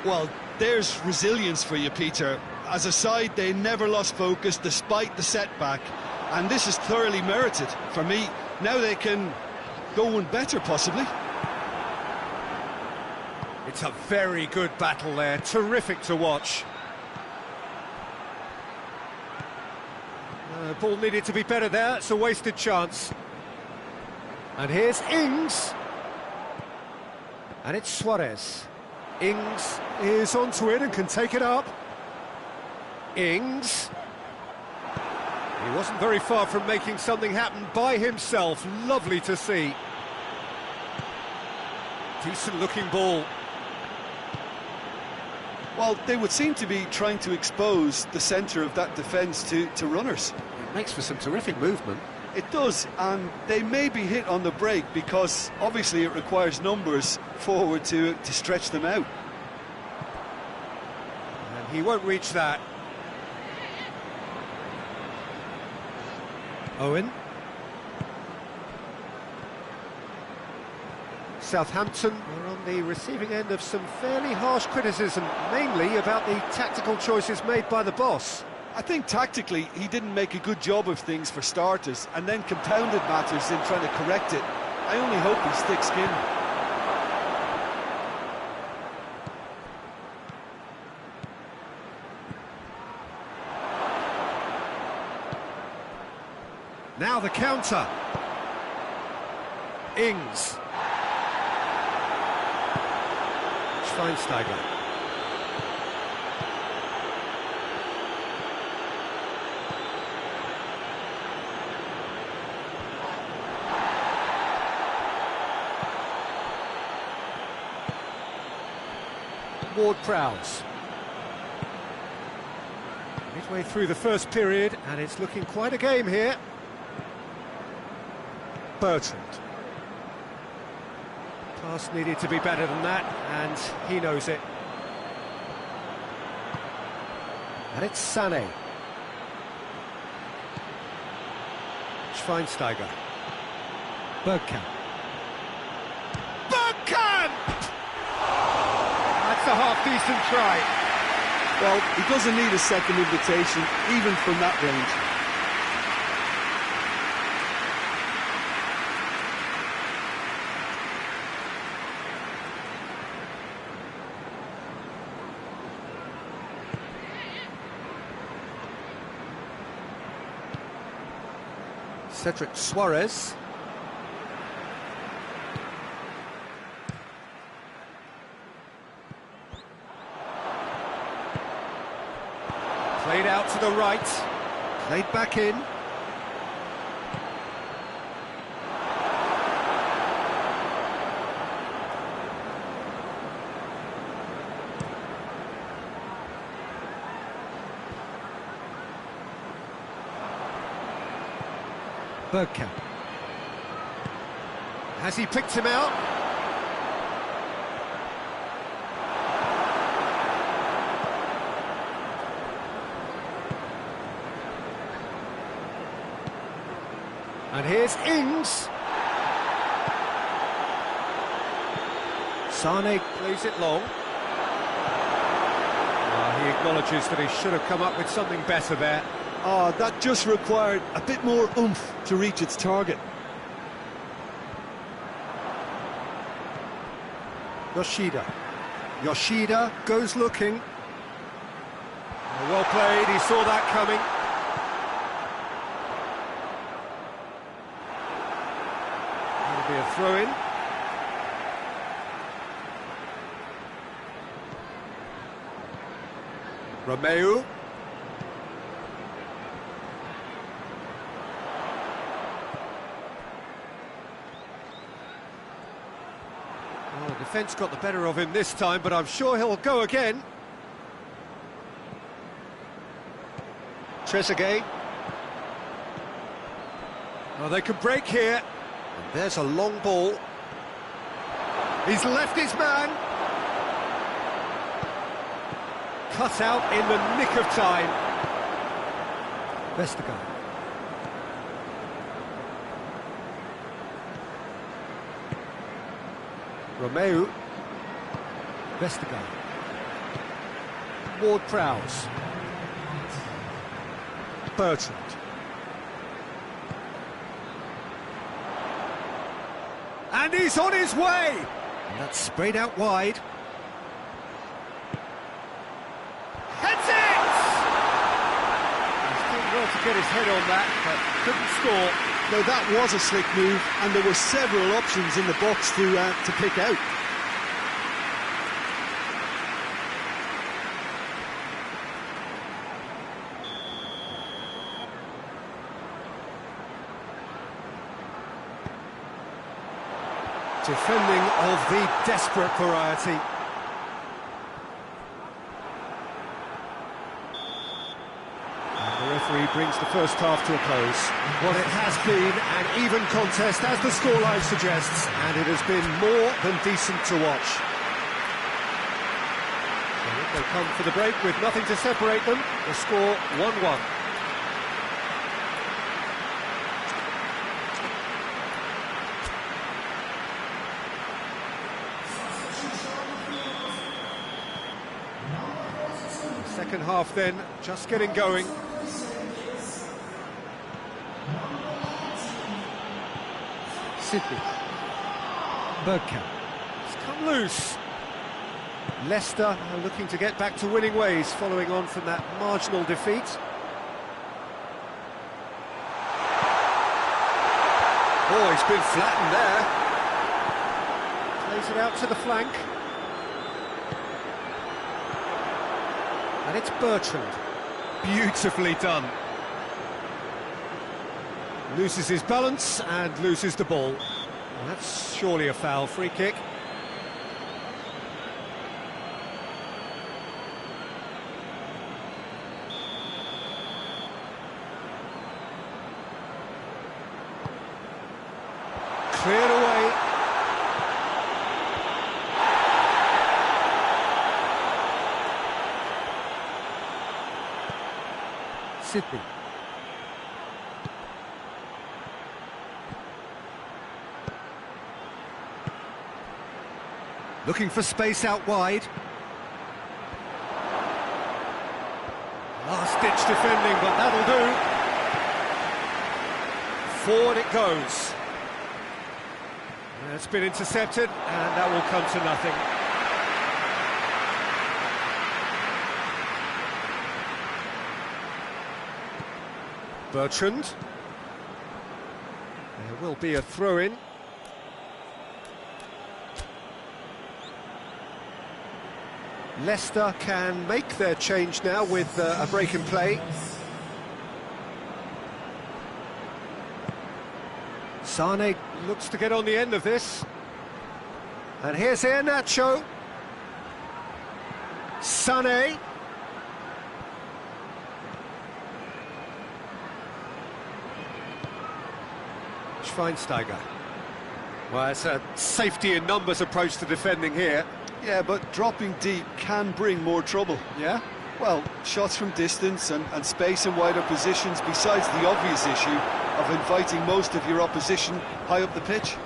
C: Well, there's resilience for you, Peter. As a side, they never lost focus despite the setback, and this is thoroughly merited. For me, now they can go one better, possibly.
B: It's a very good battle there, terrific to watch. Ball needed to be better there, it's a wasted chance. And here's Ings. And it's Suarez. Ings is onto it and can take it up. Ings. He wasn't very far from making something happen by himself. Lovely to see. Decent looking ball.
C: Well, they would seem to be trying to expose the centre of that defence to runners.
B: It makes for some terrific movement.
C: It does, and they may be hit on the break because obviously it requires numbers forward to stretch them out.
B: And he won't reach that. Owen. Southampton are on the receiving end of some fairly harsh criticism, mainly about the tactical choices made by the boss.
C: I think tactically he didn't make a good job of things for starters, and then compounded matters in trying to correct it. I only hope he's thick-skinned.
B: Now the counter. Ings. Schweinsteiger. Ward-Prowse. Midway through the first period, and it's looking quite a game here. Bertrand. Pass needed to be better than that, and he knows it. And it's Sané. Schweinsteiger. Bergkamp.
A: that's a half-decent try.
C: Well, he doesn't need a second invitation, even from that range.
B: Cedric Suarez. Played out to the right, played back in. Bergkamp. Has he picked him out? And here's Ings. Sane plays it long. He acknowledges that he should have come up with something better there.
C: Oh, that just required a bit more oomph to reach its target.
B: Yoshida. Yoshida goes looking. Well played, he saw that coming. It'll be a throw-in. Romeu. The defence got the better of him this time, but I'm sure he'll go again. Trezeguet. Oh, they could break here. And there's a long ball. He's left his man. Cut out in the nick of time. Vestergaard. Romeu. Vestergaard. Ward-Prowse. Bertrand. And he's on his way! And that's sprayed out wide. Heads it! He's done well to get his head on that, but couldn't score.
C: No, that was a slick move, and there were several options in the box to pick out.
B: Defending of the desperate variety. And the referee brings the first half to a close. Well, it has been an even contest, as the scoreline suggests, and it has been more than decent to watch. So they come for the break with nothing to separate them. The score 1-1. Second half then, just getting going. Sydney. Bergkamp. It's come loose. Leicester are looking to get back to winning ways following on from that marginal defeat. Oh, he's been flattened there. Plays it out to the flank. And it's Bertrand. Beautifully done. Loses his balance and loses the ball. Well, that's surely a foul. Free kick. Cleared away. Sydney. Looking for space out wide. last-ditch defending, but that'll do. Forward it goes. It's been intercepted, and that will come to nothing. Bertrand. There will be a throw-in. Leicester can make their change now with a break in play. Sane looks to get on the end of this. And here's Iheanacho. Sane. Schweinsteiger. Well, it's a safety in numbers approach to defending here.
C: Yeah, but dropping deep can bring more trouble.
B: Yeah?
C: Well, shots from distance and space in wider positions, besides the obvious issue of inviting most of your opposition high up the pitch.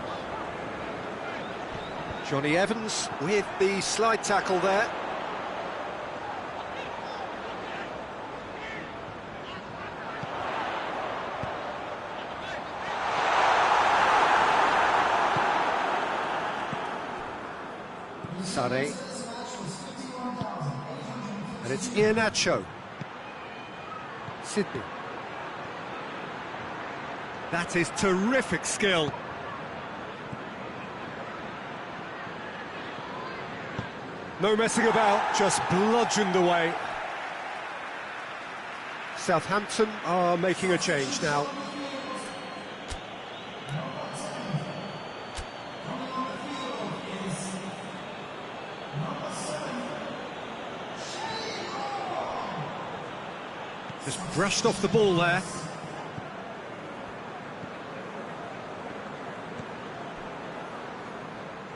B: Johnny Evans with the slide tackle there. Sane. And it's Iheanacho. Sydney. That is terrific skill. No messing about, just bludgeoned away. Southampton are making a change now. Just brushed off the ball there.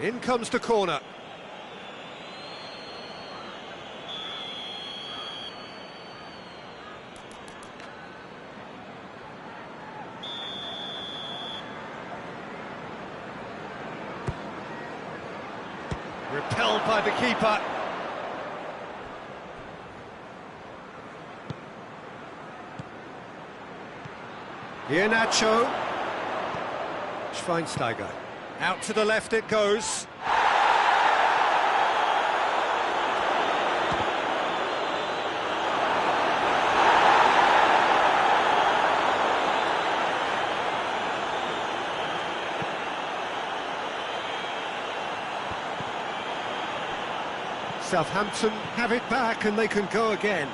B: In comes the corner. Repelled by the keeper. Iheanacho. Schweinsteiger. Out to the left it goes. Southampton have it back and they can go again.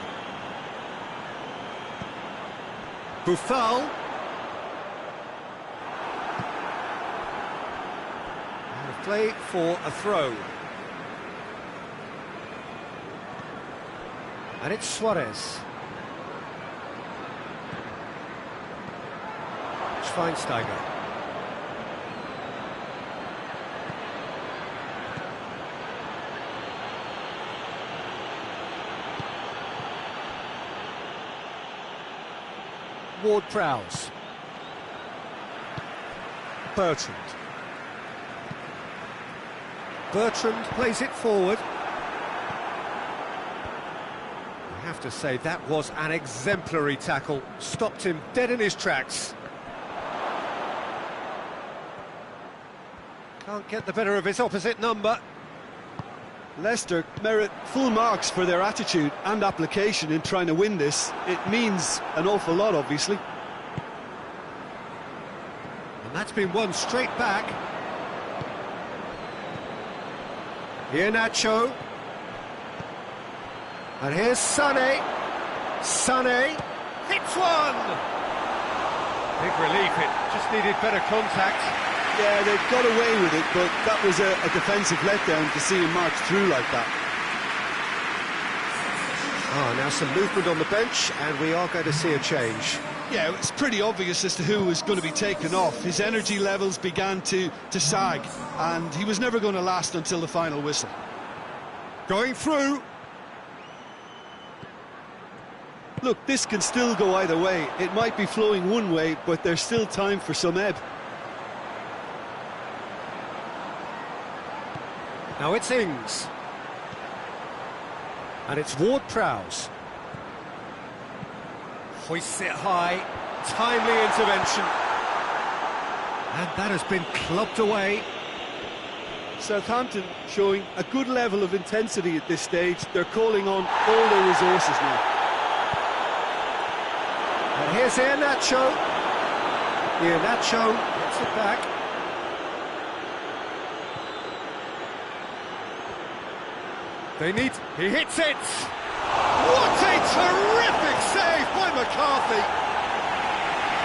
B: Buffal. Play for a throw. And it's Suarez. Schweinsteiger. Ward-Prowse. Bertrand. Bertrand plays it forward. I have to say, that was an exemplary tackle. Stopped him dead in his tracks. Can't get the better of his opposite number.
C: Leicester merit full marks for their attitude and application in trying to win this. It means an awful lot, obviously.
B: And that's been won straight back. Iheanacho. And here's Sane. Sane hits one! Big relief, it just needed better contact.
C: Yeah, they got away with it, but that was a defensive letdown to see him march through like that.
B: Now some movement on the bench, and we are going to see a change.
C: Yeah, it's pretty obvious as to who was going to be taken off. His energy levels began to sag, and he was never going to last until the final whistle.
B: Going through.
C: Look, this can still go either way. It might be flowing one way, but there's still time for some ebb.
B: Now it's Ings. And it's Ward-Prowse. Hoists it high, timely intervention. And that has been clubbed away.
C: Southampton showing a good level of intensity at this stage. They're calling on all their resources now.
B: And here's Iheanacho. Iheanacho gets it back. He hits it! What a terrific save by McCarthy!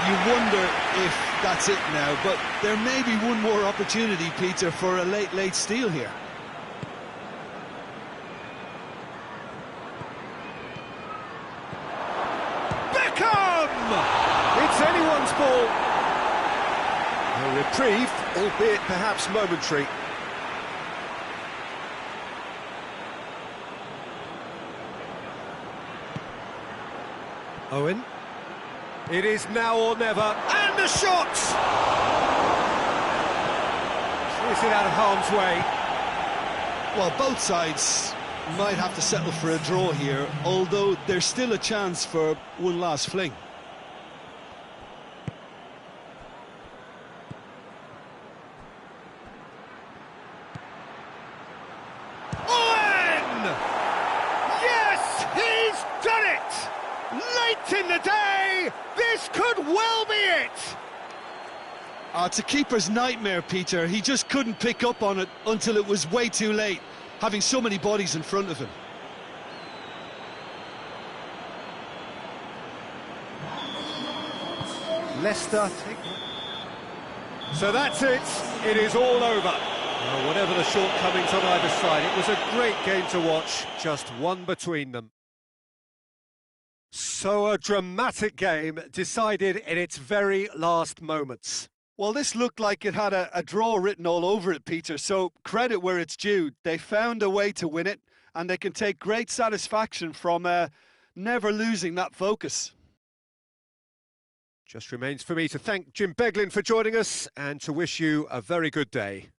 C: You wonder if that's it now, but there may be one more opportunity, Peter, for a late steal here.
B: Beckham! It's anyone's ball. A reprieve, albeit perhaps momentary. Owen. It is now or never, and the shot! Clears it out of harm's way.
C: Well, both sides might have to settle for a draw here, although there's still a chance for one last fling.
B: Owen! Yes, he's done it! Late in the day, this could well be it!
C: It's a keeper's nightmare, Peter. He just couldn't pick up on it until it was way too late, having so many bodies in front of him.
B: Leicester. So that's it. It is all over. Whatever the shortcomings on either side, it was a great game to watch. Just one between them. So a dramatic game decided in its very last moments.
C: Well, this looked like it had a draw written all over it, Peter, so credit where it's due. They found a way to win it, and they can take great satisfaction from never losing that focus.
B: Just remains for me to thank Jim Beglin for joining us and to wish you a very good day.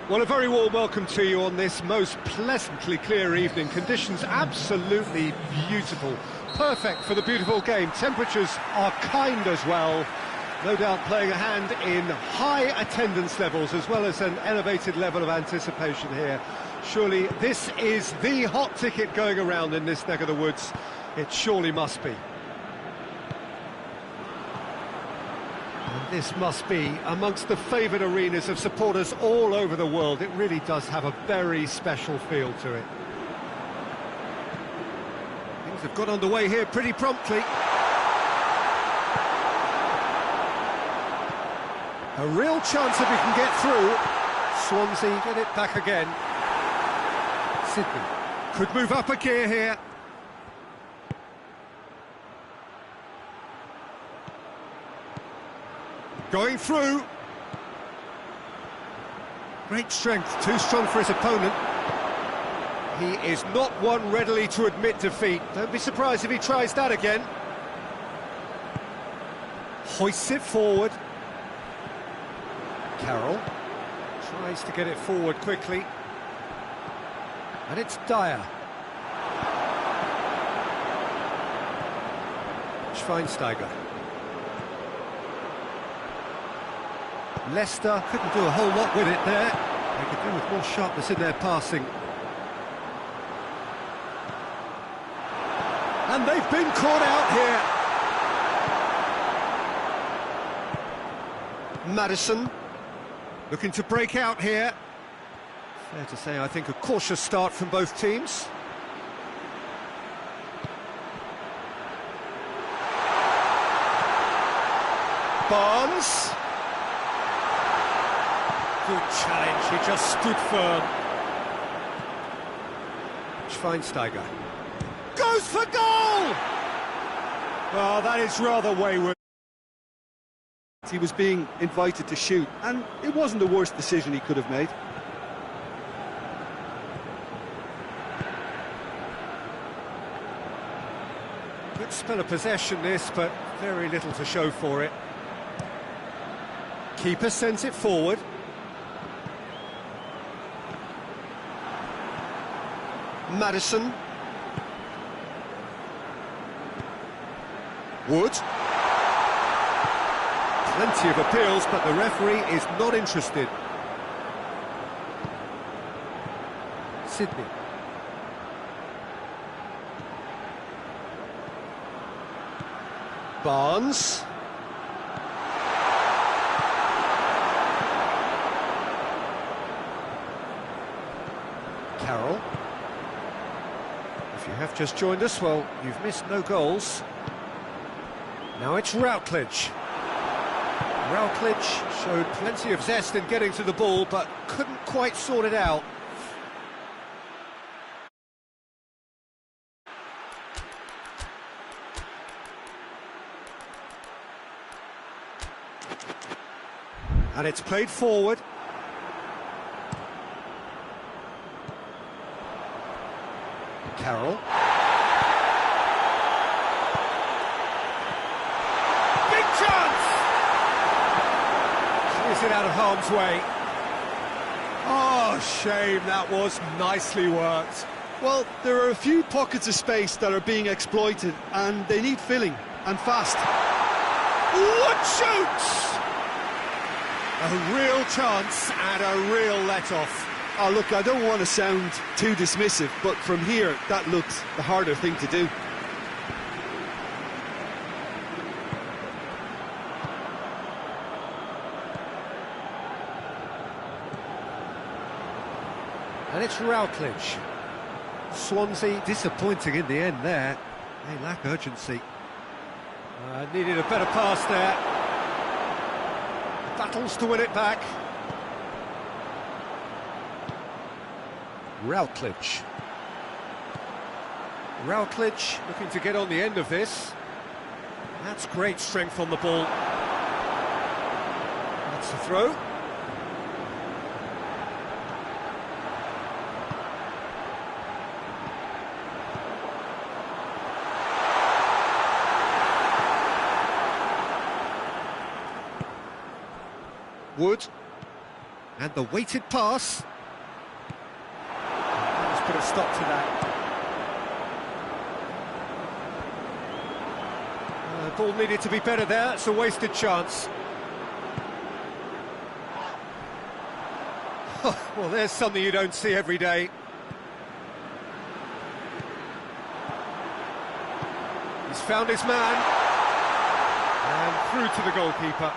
B: Well, a very warm welcome to you on this most pleasantly clear evening. Conditions absolutely beautiful. Perfect for the beautiful game. Temperatures are kind as well. No doubt playing a hand in high attendance levels as well as an elevated level of anticipation here. Surely this is the hot ticket going around in this neck of the woods. It surely must be. And this must be amongst the favoured arenas of supporters all over the world. It really does have a very special feel to it. Things have got underway here pretty promptly. A real chance if he can get through. Swansea get it back again. Sydney could move up a gear here. Going through. Great strength, too strong for his opponent. He is not one readily to admit defeat. Don't be surprised if he tries that again. Hoists it forward. Carroll tries to get it forward quickly. And it's Dyer. Schweinsteiger. Leicester couldn't do a whole lot with it there. They could do with more sharpness in their passing. And they've been caught out here. Maddison looking to break out here. Fair to say, I think, a cautious start from both teams. Barnes. Good challenge, he just stood firm. Schweinsteiger goes for goal! Well, that is rather wayward.
C: He was being invited to shoot, and it wasn't the worst decision he could have made.
B: Good spell of possession this, but very little to show for it. Keeper sends it forward. Maddison. Wood. Plenty of appeals, but the referee is not interested. Sydney. Barnes. Carroll. If you have just joined us, well, you've missed no goals. Now it's Routledge. Routledge showed plenty of zest in getting to the ball, but couldn't quite sort it out. And it's played forward. Carroll. Big chance! Clears it out of harm's way. Oh, shame, that was nicely worked.
C: Well, there are a few pockets of space that are being exploited, and they need filling, and fast.
B: What shoots! A real chance and a real let-off.
C: Oh, look, I don't want to sound too dismissive, but from here, that looks the harder thing to do.
B: And it's Routledge. Swansea disappointing in the end there. They lack urgency. Needed a better pass there. Battles to win it back. Routledge. Routledge looking to get on the end of this. That's great strength on the ball. That's the throw. Wood. And the weighted pass.
C: Let's put a stop to that.
B: The ball needed to be better there. It's a wasted chance. Well, there's something you don't see every day. He's found his man. And through to the goalkeeper.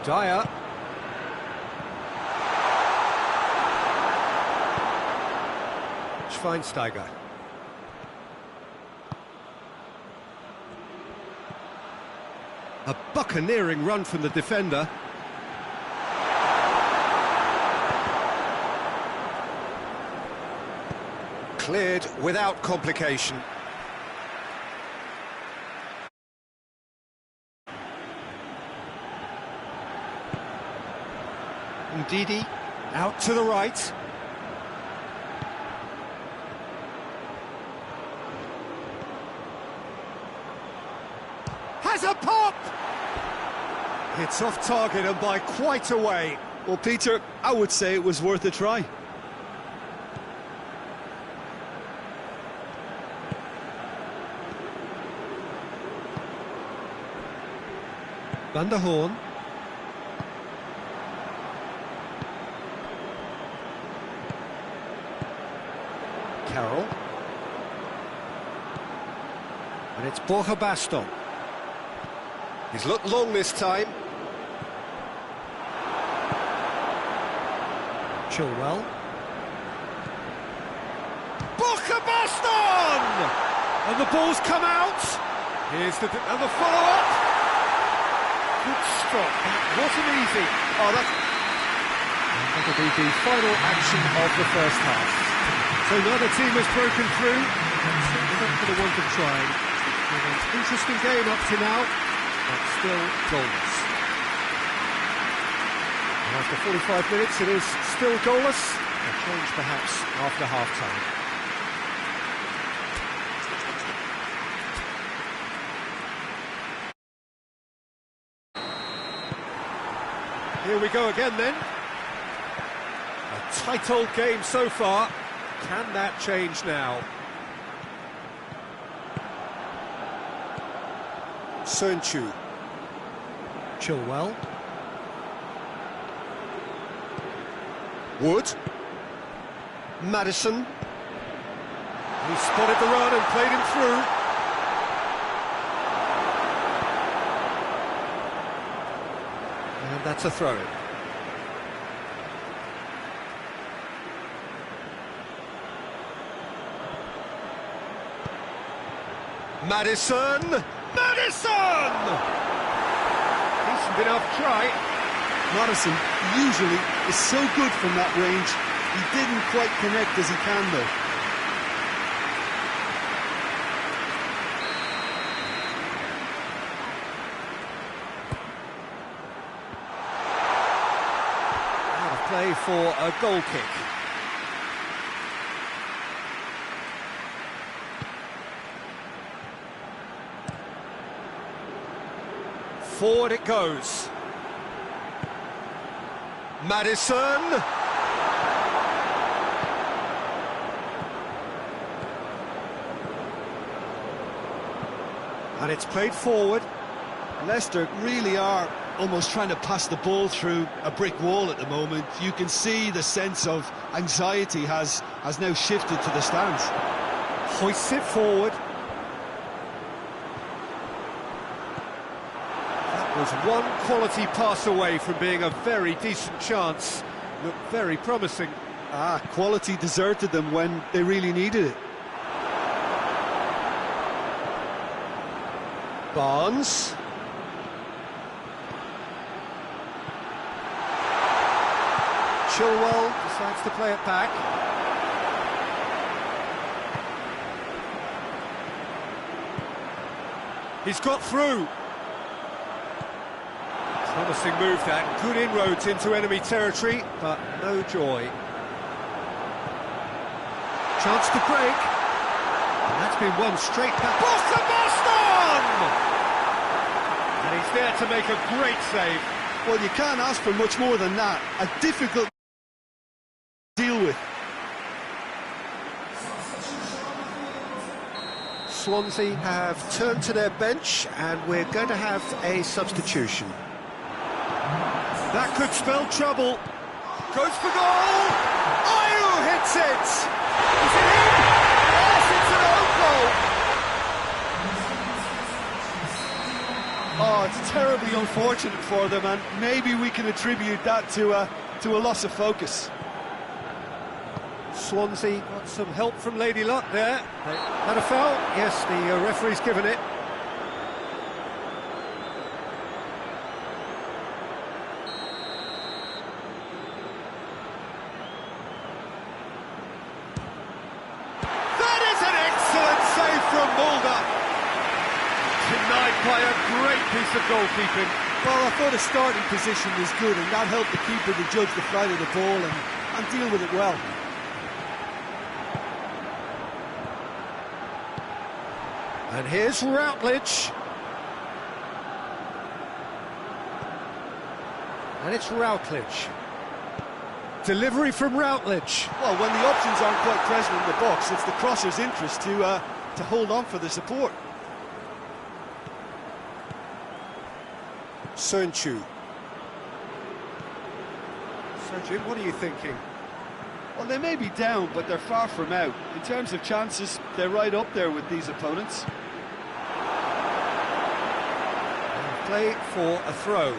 B: Dyer. Schweinsteiger. A buccaneering run from the defender. Cleared without complication. Ndidi out to the right. Has a pop! It's off target and by quite a way.
C: Well, Peter, I would say it was worth a try.
B: Van der Hoorn. Carroll. And it's Borja Baston. He's looked long this time. Chilwell. Borja Baston! And the ball's come out. Here's the follow-up. Good stop. That wasn't easy.
C: Oh, that'll be the final action of the first half.
B: So neither team has broken through. Certainly not for the want of trying. It's been an interesting game up to now, but still goalless. And after 45 minutes, it is still goalless. A change perhaps after half-time. Here we go again then. A tight old game so far. Can that change now? Sönchu. Chilwell. Wood. Maddison. He spotted the run and played him through. And that's a throw. Maddison! Maddison! Decent enough try.
C: Maddison usually is so good from that range. He didn't quite connect as he can, though.
B: Out of play for a goal kick. Forward it goes. Maddison. And it's played forward.
C: Leicester really are almost trying to pass the ball through a brick wall at the moment. You can see the sense of anxiety has now shifted to the stands.
B: Hoists it forward. Was one quality pass away from being a very decent chance. Looked very promising.
C: Quality deserted them when they really needed it.
B: Barnes. Chilwell decides to play it back. He's got through. Promising move that, good inroads into enemy territory, but no joy. Chance to break, and that's It's been one straight back.
A: Boston! And he's there to make a great save.
C: Well, you can't ask for much more than that. A difficult deal with.
B: Swansea have turned to their bench, and we're going to have a substitution.
A: That could spell trouble. Goes for goal! Ayew hits it! Is it in? Yes, it's an own goal!
C: Oh, it's terribly unfortunate for them, and maybe we can attribute that to a loss of focus.
B: Swansea got some help from Lady Luck there. They had a foul. Yes, the referee's given it.
A: That is an excellent save from Mulder. Denied by a great piece of goalkeeping.
C: Well, I thought his starting position was good, and that helped the keeper to judge the flight of the ball and deal with it well.
B: And here's Routledge. And it's Routledge. Delivery from Routledge.
C: Well, when the options aren't quite present in the box, it's the crosser's interest to hold on for the support.
B: Sernchu. So, Jim, what are you thinking?
C: Well, they may be down, but they're far from out. In terms of chances, they're right up there with these opponents.
B: Play for a throw.